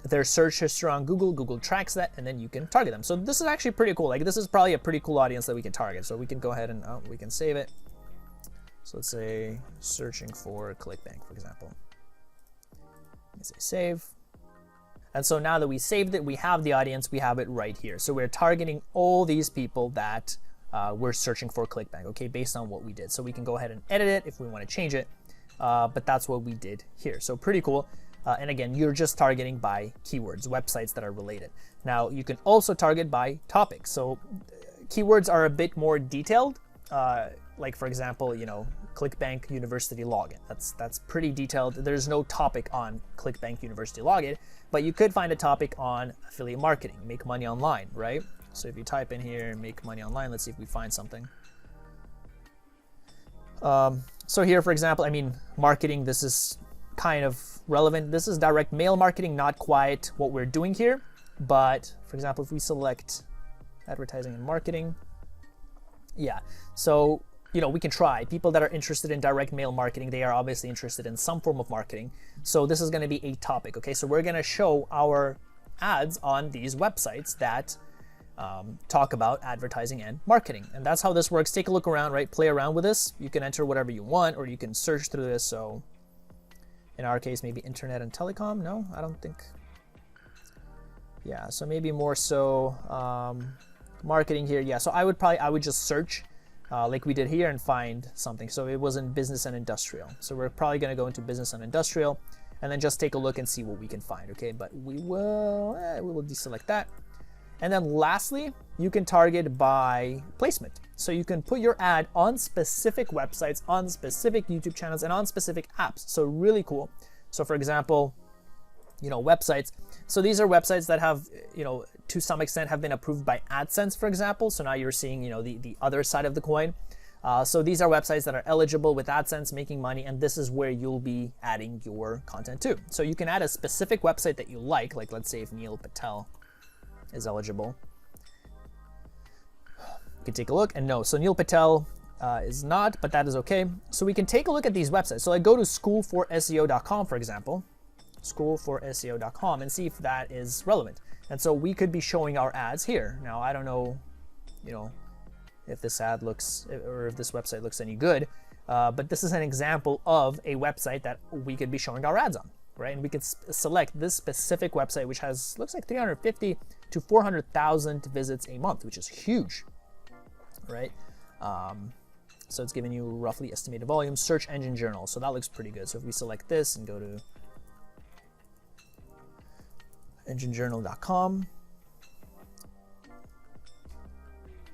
their search history on Google, Google tracks that, and then you can target them. So this is actually pretty cool. Like this is probably a pretty cool audience that we can target. So we can go ahead and we can save it. So let's say searching for ClickBank, for example. Let me say save. And so now that we saved it, we have the audience, we have it right here. So we're targeting all these people that we're searching for ClickBank, okay, based on what we did. So we can go ahead and edit it if we want to change it, but that's what we did here. So pretty cool. And again, you're just targeting by keywords, websites that are related. Now, you can also target by topics. So keywords are a bit more detailed. Like for example, you know, ClickBank University login. That's pretty detailed. There's no topic on ClickBank University login, but you could find a topic on affiliate marketing, make money online, right? So if you type in here, make money online, let's see if we find something. So here, for example, I mean, marketing, this is kind of relevant. This is direct mail marketing, not quite what we're doing here. But for example, if we select advertising and marketing, yeah. So, you know, we can try. People that are interested in direct mail marketing, they are obviously interested in some form of marketing. So this is going to be a topic, okay? So we're going to show our ads on these websites that talk about advertising and marketing. And that's how this works. Take a look around, right? Play around with this. You can enter whatever you want, or you can search through this. So in our case, maybe internet and telecom. No, I don't think. Yeah, so maybe more so marketing here. Yeah, so I would just search like we did here and find something. So it was in business and industrial. So we're probably going to go into business and industrial and then just take a look and see what we can find. Okay, but we will deselect that. And then lastly, you can target by placement. So you can put your ad on specific websites, on specific YouTube channels, and on specific apps. So really cool. So for example, you know, websites. So these are websites that have, you know, to some extent have been approved by AdSense, for example. So now you're seeing, you know, the other side of the coin. So these are websites that are eligible with AdSense, making money, and this is where you'll be adding your content to. So you can add a specific website that you like let's say if Neil Patel is eligible. You can take a look, and no, so Neil Patel is not, but that is okay. So we can take a look at these websites. So I go to schoolforseo.com, for example, schoolforseo.com, and see if that is relevant. And so we could be showing our ads here. Now, I don't know, you know, if this ad looks, or if this website looks any good, but this is an example of a website that we could be showing our ads on, right? And we could select this specific website, which has, looks like 350 to 400,000 visits a month, which is huge, right? So it's giving you roughly estimated volume, search engine journal. So that looks pretty good. So if we select this and go to enginejournal.com.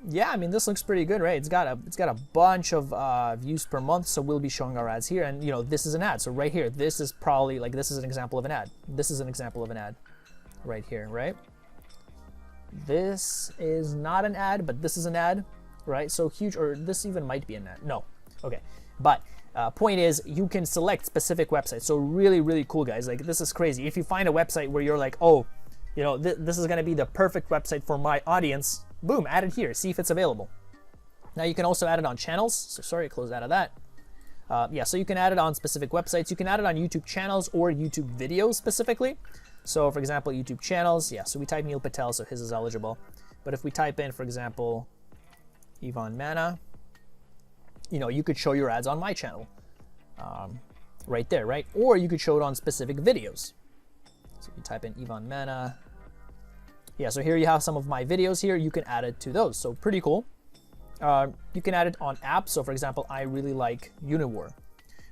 Yeah, I mean, this looks pretty good, right? It's got a bunch of views per month, so we'll be showing our ads here. And you know, this is an ad. So right here, this is probably like, this is an example of an ad. This is an example of an ad right here, right? This is not an ad, but this is an ad, right? So huge, or this even might be an ad. No, okay. But Point is, you can select specific websites. So really, really cool, guys. Like, this is crazy. If you find a website where you're like, oh, you know, this is going to be the perfect website for my audience, boom, add it here. See if it's available. Now you can also add it on channels. So sorry, close out of that. Yeah, so you can add it on specific websites. You can add it on YouTube channels or YouTube videos specifically. So for example, YouTube channels, yeah, so we type Neil Patel, so his is eligible. But if we type in, for example, Ivan Mana, you know, you could show your ads on my channel right there, right? Or you could show it on specific videos. So if you type in Ivan Mana, yeah, so here you have some of my videos here. You can add it to those, so pretty cool. You can add it on apps. So for example, I really like Uniwar,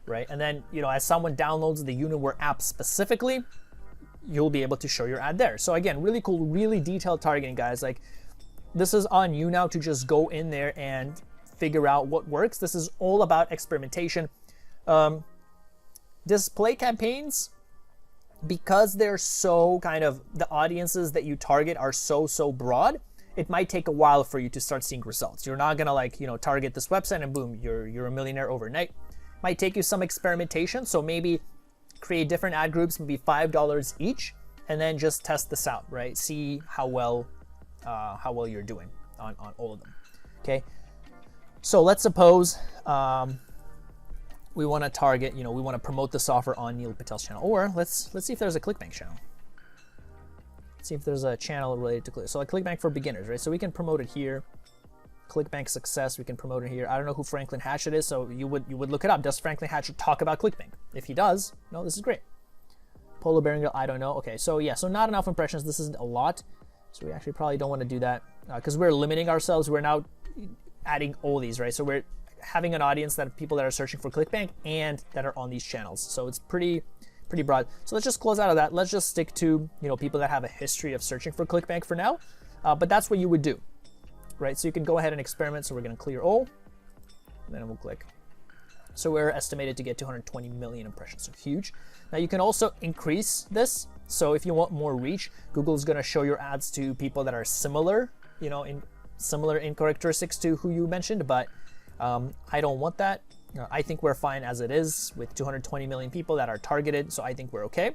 right? And then, you know, as someone downloads the Uniwar app specifically, you'll be able to show your ad there. So again, really cool, really detailed targeting, guys. Like, this is on you now to just go in there and figure out what works. This is all about experimentation. Display campaigns, because they're so kind of, the audiences that you target are so broad, it might take a while for you to start seeing results. You're not gonna, like, you know, target this website and boom, you're a millionaire overnight. Might take you some experimentation. So maybe create different ad groups, maybe $5 each, and then just test this out, right? See how well you're doing on all of them. Okay. So let's suppose we want to target, you know, we want to promote this offer on Neil Patel's channel, or let's see if there's a ClickBank channel. Let's see if there's a channel related to Click. So like ClickBank for beginners, right? So we can promote it here. ClickBank success, we can promote it here. I don't know who Franklin Hatchett is, so you would look it up. Does Franklin Hatchett talk about ClickBank? If he does, no, this is great. Polo Bearing Girl, I don't know. Okay, so yeah, so not enough impressions. This isn't a lot, so we actually probably don't want to do that because we're limiting ourselves. We're now adding all these, right? So we're having an audience that people that are searching for ClickBank and that are on these channels. So it's pretty broad. So let's just close out of that. Let's just stick to, you know, people that have a history of searching for ClickBank for now. But that's what you would do, right? So you can go ahead and experiment. So we're going to clear all, and then we'll click. So we're estimated to get 220 million impressions, so huge. Now you can also increase this. So if you want more reach, Google is going to show your ads to people that are similar, you know, in characteristics to who you mentioned, but I don't want that. I think we're fine as it is with 220 million people that are targeted, so I think we're okay.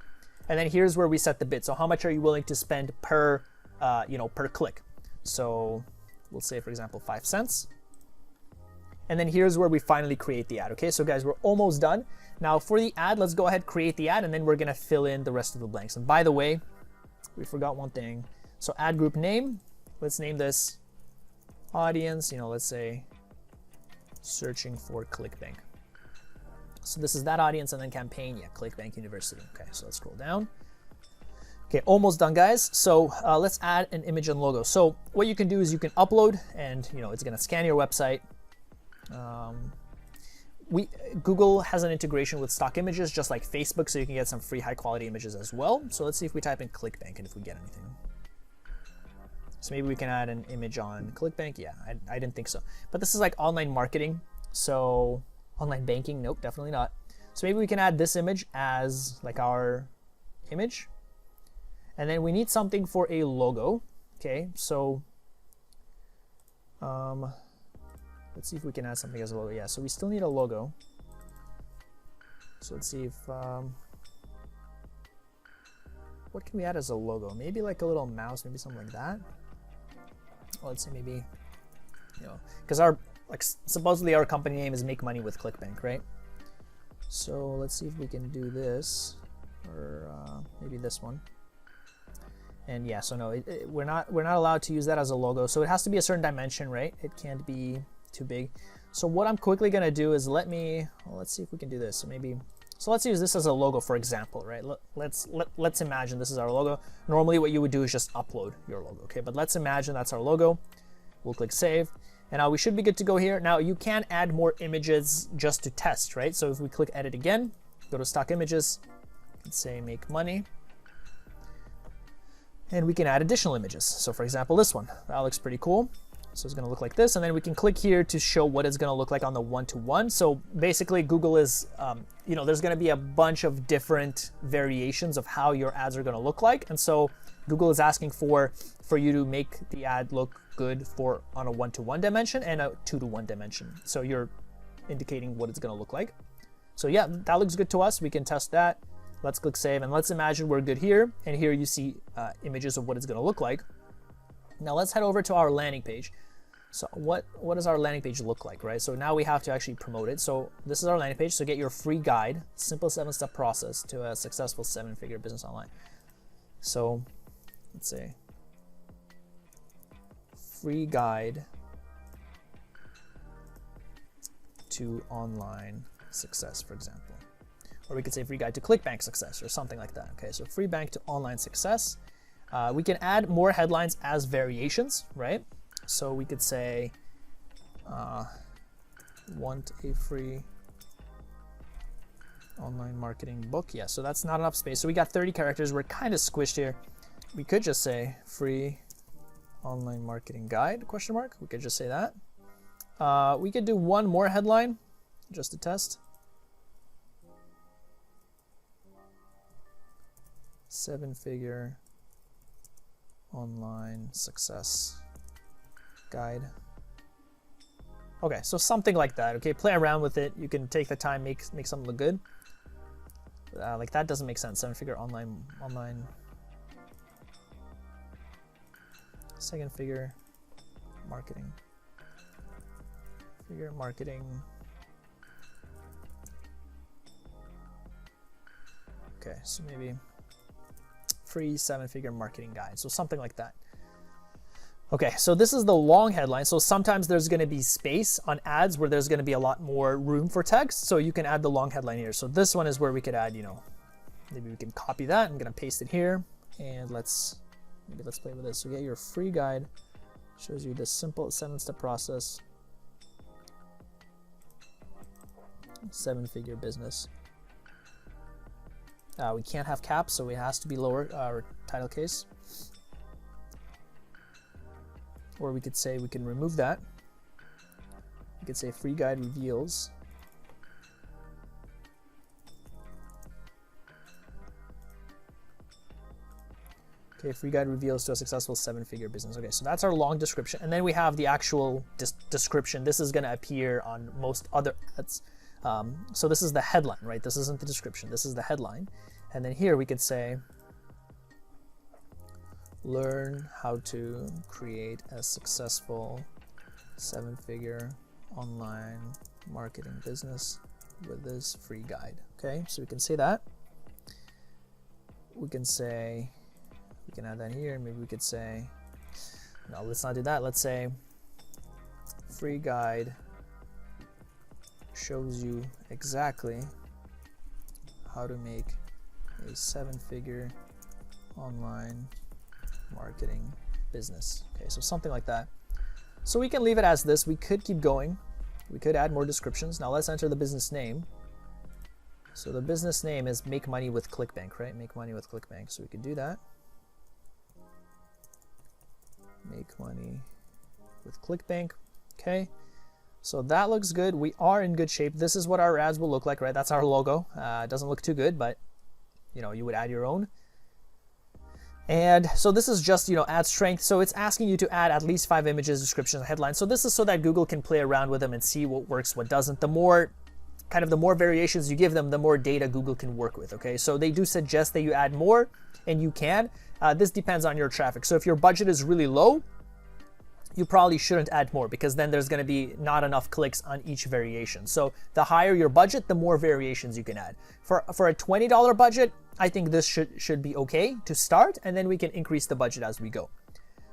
And then here's where we set the bid. So how much are you willing to spend per, per click? So we'll say, for example, 5 cents. And then here's where we finally create the ad. Okay, so guys, we're almost done. Now for the ad, let's go ahead, create the ad, and then we're gonna fill in the rest of the blanks. And by the way, we forgot one thing. So ad group name, let's name this audience, you know, let's say searching for ClickBank. So this is that audience, and then campaign, yeah, ClickBank University. Okay, so let's scroll down. Okay, almost done, guys. So let's add an image and logo. So what you can do is you can upload, and you know, it's gonna scan your website. Google has an integration with stock images, just like Facebook, so you can get some free high quality images as well. So let's see if we type in ClickBank and if we get anything. So maybe we can add an image on ClickBank. Yeah, I didn't think so. But this is like online marketing. So online banking, nope, definitely not. So maybe we can add this image as like our image. And then we need something for a logo. Okay, so let's see if we can add something as a logo. Yeah, so we still need a logo. So let's see if, what can we add as a logo? Maybe like a little mouse, maybe something like that. Well, let's say maybe, you know, because our, like, supposedly our company name is Make Money with ClickBank, right? So let's see if we can do this, or maybe this one. And yeah, so no, we're not allowed to use that as a logo. So it has to be a certain dimension, right? It can't be too big. So what I'm quickly gonna do is let's see if we can do this. So let's use this as a logo, for example, right? Let's imagine this is our logo. Normally what you would do is just upload your logo, okay? But let's imagine that's our logo. We'll click save. And now we should be good to go here. Now you can add more images just to test, right? So if we click edit again, go to stock images, let's say Make Money. And we can add additional images. So for example, this one, that looks pretty cool. So it's gonna look like this, and then we can click here to show what it's gonna look like on the one-to-one. So basically Google is, you know, there's gonna be a bunch of different variations of how your ads are gonna look like. And so Google is asking for you to make the ad look good on a one-to-one dimension and a two-to-one dimension. So you're indicating what it's gonna look like. So yeah, that looks good to us. We can test that. Let's click save, and let's imagine we're good here. And here you see images of what it's going to look like. Now let's head over to our landing page. So what does our landing page look like, right? So now we have to actually promote it. So this is our landing page. So get your free guide, simple 7-step process to a successful 7-figure business online. So let's say free guide to online success, for example. Or we could say free guide to ClickBank success or something like that. Okay, so free bank to online success. We can add more headlines as variations, right? So we could say, want a free online marketing book. Yeah, so that's not enough space. So we got 30 characters. We're kind of squished here. We could just say free online marketing guide, question mark. We could just say that. We could do one more headline just to test. 7-figure online success guide. Okay, so something like that. Okay, play around with it. You can take the time, make something look good. Like that doesn't make sense. 7-figure online 2nd-figure marketing. Figure marketing. Okay, so maybe free 7-figure marketing guide. So something like that. Okay, so this is the long headline. So sometimes there's going to be space on ads where there's going to be a lot more room for text. So you can add the long headline here. So this one is where we could add, maybe we can copy that. I'm going to paste it here, and let's play with this. So get your free guide. Shows you this simple 7-step process. 7-figure business. We can't have caps, so it has to be lower, our title case. Or we could say we can remove that. We could say free guide reveals. Okay, free guide reveals to a successful 7-figure business. Okay, so that's our long description. And then we have the actual description. This is going to appear on most other ads. So this is the headline, right? This isn't the description. This is the headline. And then here we could say, learn how to create a successful 7-figure online marketing business with this free guide. Okay, so we can say that. We can say, we can add that here. Maybe we could say, no, let's not do that. Let's say free guide shows you exactly how to make a 7-figure online marketing business. Okay, so something like that. So we can leave it as this. We could keep going. We could add more descriptions. Now let's enter the business name. So the business name is Make Money with ClickBank, right? Make Money with ClickBank. So we could do that. Make Money with ClickBank. Okay. So that looks good. We are in good shape. This is what our ads will look like, right? That's our logo. It doesn't look too good, but you would add your own. And so this is just, ad strength. So it's asking you to add at least 5 images, descriptions, and headlines. So this is so that Google can play around with them and see what works, what doesn't. The more variations you give them, the more data Google can work with, okay? So they do suggest that you add more, and you can. This depends on your traffic. So if your budget is really low, you probably shouldn't add more, because then there's going to be not enough clicks on each variation. So the higher your budget, the more variations you can add. For a $20 budget, I think this should be okay to start, and then we can increase the budget as we go.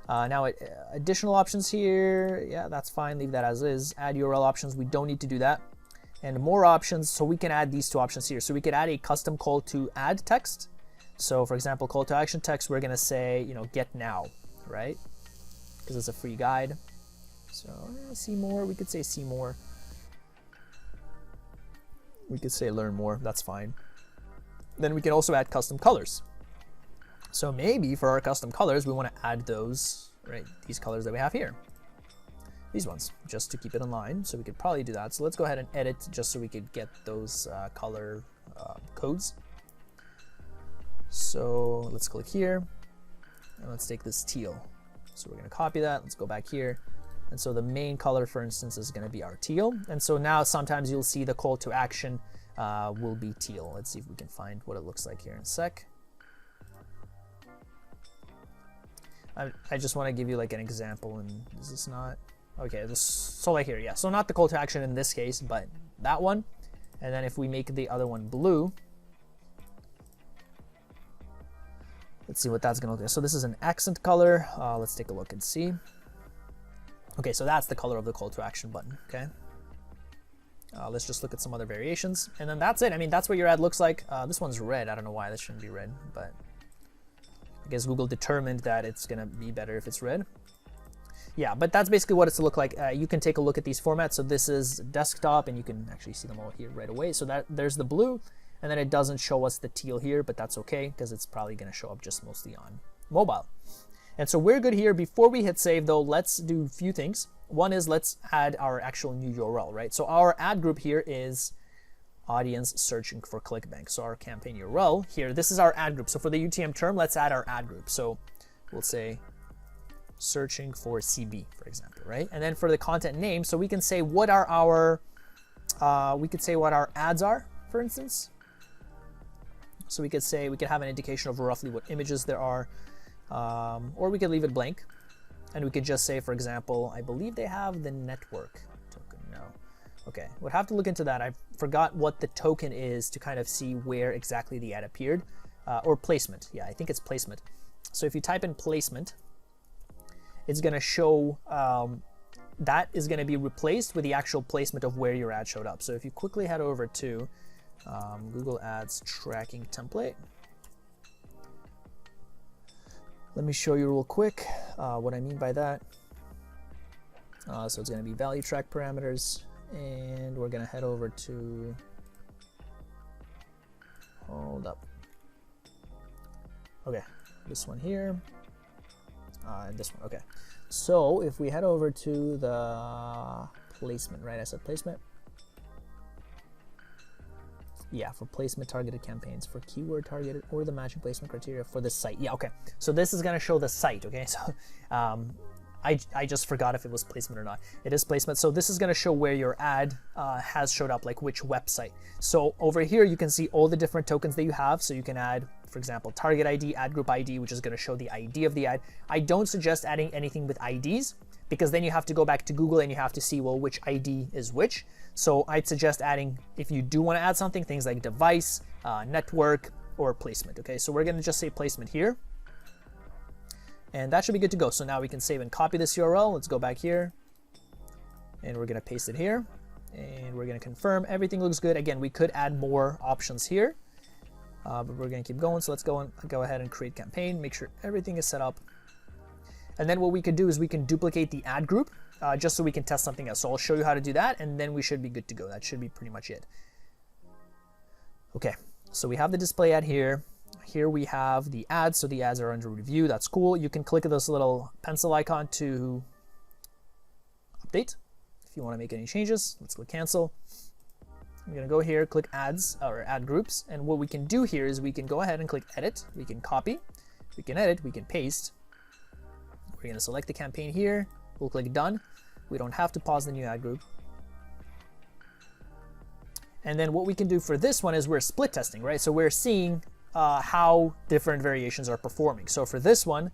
Now additional options here, yeah, that's fine. Leave that as is. Add URL options, we don't need to do that. And more options, so we can add these 2 options here. So we could add a custom call to add text. So for example, call to action text, we're going to say, get now, right? Because it's a free guide. So see more, we could say see more. We could say learn more, that's fine. Then we can also add custom colors. So maybe for our custom colors, we want to add those, right? These colors that we have here. These ones, just to keep it in line. So we could probably do that. So let's go ahead and edit just so we could get those color codes. So let's click here, and let's take this teal. So we're going to copy that. Let's go back here. And so the main color, for instance, is going to be our teal. And so now sometimes you'll see the call to action will be teal. Let's see if we can find what it looks like here in a sec. I just want to give you like an example, and is this not? Okay, so like here, yeah. So not the call to action in this case, but that one. And then if we make the other one blue, let's see what that's gonna look like. So this is an accent color. Let's take a look and see. Okay, so that's the color of the call to action button, okay? Let's just look at some other variations. And then that's it. I mean, that's what your ad looks like. This one's red. I don't know why this shouldn't be red, but I guess Google determined that it's gonna be better if it's red. Yeah, but that's basically what it's to look like. You can take a look at these formats. So this is desktop, and you can actually see them all here right away. So that there's the blue, and then it doesn't show us the teal here, but that's okay because it's probably gonna show up just mostly on mobile. And so we're good here. Before we hit save though, let's do a few things. One is let's add our actual new URL, right? So our ad group here is audience searching for ClickBank. So our campaign URL here, this is our ad group. So for the UTM term, let's add our ad group. So we'll say searching for CB, for example, right? And then for the content name, so we can say what are our, we could say what our ads are, for instance. So we could say, we could have an indication of roughly what images there are, or we could leave it blank. And we could just say, for example, I believe they have the network token. No. Okay, we'll have to look into that. I forgot what the token is to kind of see where exactly the ad appeared, or placement. Yeah, I think it's placement. So if you type in placement, it's going to show, that is going to be replaced with the actual placement of where your ad showed up. So if you quickly head over to Google Ads tracking template, let me show you real quick what I mean by that. So it's going to be value track parameters, and we're going to head over to, hold up. Okay, this one here, and this one, okay. So if we head over to the placement, right? I said placement. Yeah, for placement targeted campaigns, for keyword targeted, or the matching placement criteria for the site. Yeah, okay. So this is going to show the site, okay? So I just forgot if it was placement or not. It is placement. So this is going to show where your ad has showed up, like which website. So over here, you can see all the different tokens that you have. So you can add, for example, target ID, ad group ID, which is going to show the ID of the ad. I don't suggest adding anything with IDs, because then you have to go back to Google and you have to see, well, which ID is which. So I'd suggest adding, if you do want to add something, things like device, network, or placement. Okay, so we're going to just say placement here. And that should be good to go. So now we can save and copy this URL. Let's go back here. And we're going to paste it here. And we're going to confirm everything looks good. Again, we could add more options here, but we're going to keep going. So let's go ahead and create campaign, make sure everything is set up. And then what we could do is we can duplicate the ad group just so we can test something else. So I'll show you how to do that, and then we should be good to go. That should be pretty much it. Okay, so we have the display ad here. Here we have the ads, so the ads are under review. That's cool. You can click this little pencil icon to update if you want to make any changes. Let's click cancel. I'm going to go here, click ads or ad groups, and what we can do here is we can go ahead and click edit. We can copy, we can edit, we can paste. We're going to select the campaign here. We'll click done. We don't have to pause the new ad group. And then what we can do for this one is we're split testing, right? So we're seeing how different variations are performing. So for this one,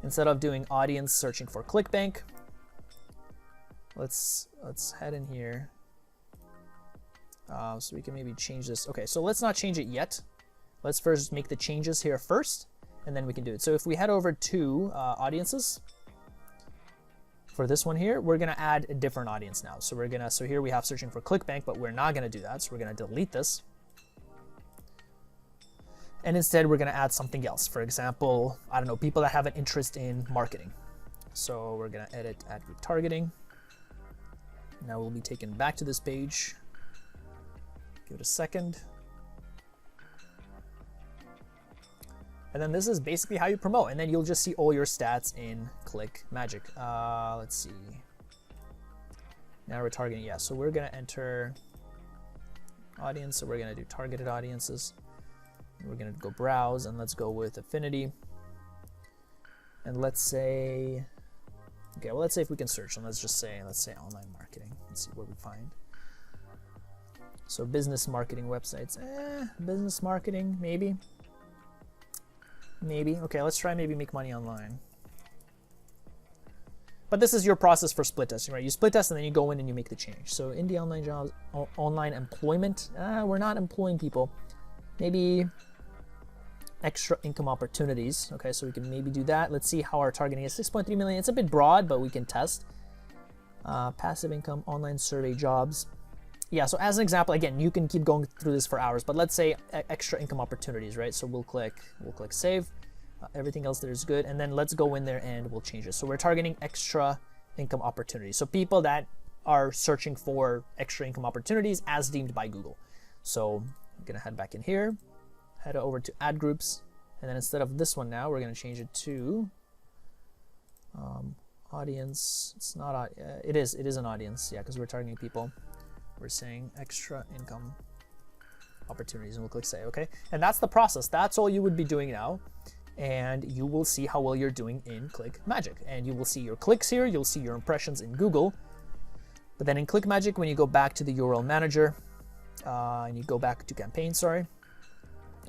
instead of doing audience searching for ClickBank, let's head in here. So we can maybe change this. Okay, so let's not change it yet. Let's first make the changes here first, and then we can do it. So if we head over to audiences, for this one here, we're gonna add a different audience now. So so here we have searching for ClickBank, but we're not gonna do that. So we're gonna delete this. And instead we're gonna add something else. For example, I don't know, people that have an interest in marketing. So we're gonna edit ad group targeting. Now we'll be taken back to this page. Give it a second. And then this is basically how you promote, and then you'll just see all your stats in ClickMagick. Let's see. Now we're targeting, yeah, so we're gonna enter audience, so we're gonna do targeted audiences. We're gonna go browse, and let's go with affinity. And let's say, okay, well, let's say if we can search, and let's say online marketing. Let's see what we find. So business marketing websites, business marketing, maybe. Okay, let's try maybe make money online. But this is your process for split testing, right? You split test and then you go in and you make the change. So indie online jobs, online employment, we're not employing people. Maybe extra income opportunities. Okay, so we can maybe do that. Let's see how our targeting is. 6.3 million. It's a bit broad, but we can test. Passive income, online survey jobs. Yeah, so as an example, again, you can keep going through this for hours, but let's say extra income opportunities, right? So we'll click save. Everything else there is good, and then let's go in there and we'll change it. So we're targeting extra income opportunities. So people that are searching for extra income opportunities as deemed by Google. So I'm gonna head back in here, head over to ad groups, and then instead of this one now, we're gonna change it to audience. It's not, it is an audience, yeah, because we're targeting people. We're saying extra income opportunities, and we'll click save, okay? And that's the process. That's all you would be doing now. And you will see how well you're doing in ClickMagick. And you will see your clicks here, you'll see your impressions in Google. But then in ClickMagick, when you go back to the URL manager, and you go back to campaign,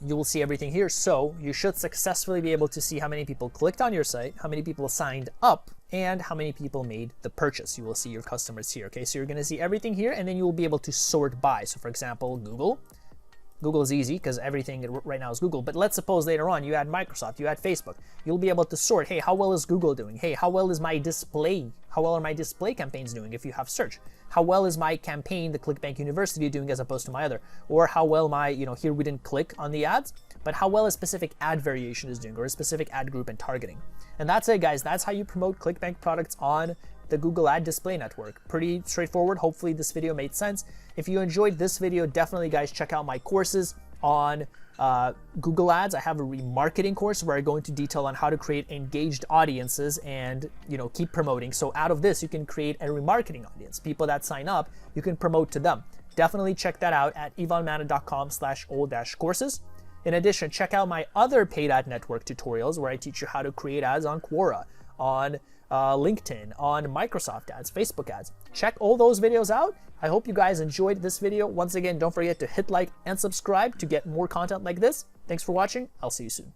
you will see everything here. So you should successfully be able to see how many people clicked on your site, how many people signed up, and how many people made the purchase. You will see your customers here, okay? So you're gonna see everything here, and then you will be able to sort by. So for example, Google is easy because everything right now is Google, but let's suppose later on you add Microsoft, you add Facebook. You'll be able to sort, hey, how well is Google doing? Hey, how well is my display? How well are my display campaigns doing if you have search? How well is my campaign, the ClickBank University, doing as opposed to my other? Or how well my, here we didn't click on the ads, but how well a specific ad variation is doing or a specific ad group and targeting. And that's it, guys. That's how you promote ClickBank products on the Google Ad Display Network. Pretty straightforward. Hopefully this video made sense. If you enjoyed this video, definitely, guys, check out my courses on Google Ads. I have a remarketing course where I go into detail on how to create engaged audiences and keep promoting. So out of this, you can create a remarketing audience. People that sign up, you can promote to them. Definitely check that out at ivanmana.com/old-courses. In addition, check out my other paid ad network tutorials where I teach you how to create ads on Quora, on LinkedIn, on Microsoft ads, Facebook ads. Check all those videos out. I hope you guys enjoyed this video. Once again, don't forget to hit like and subscribe to get more content like this. Thanks for watching. I'll see you soon.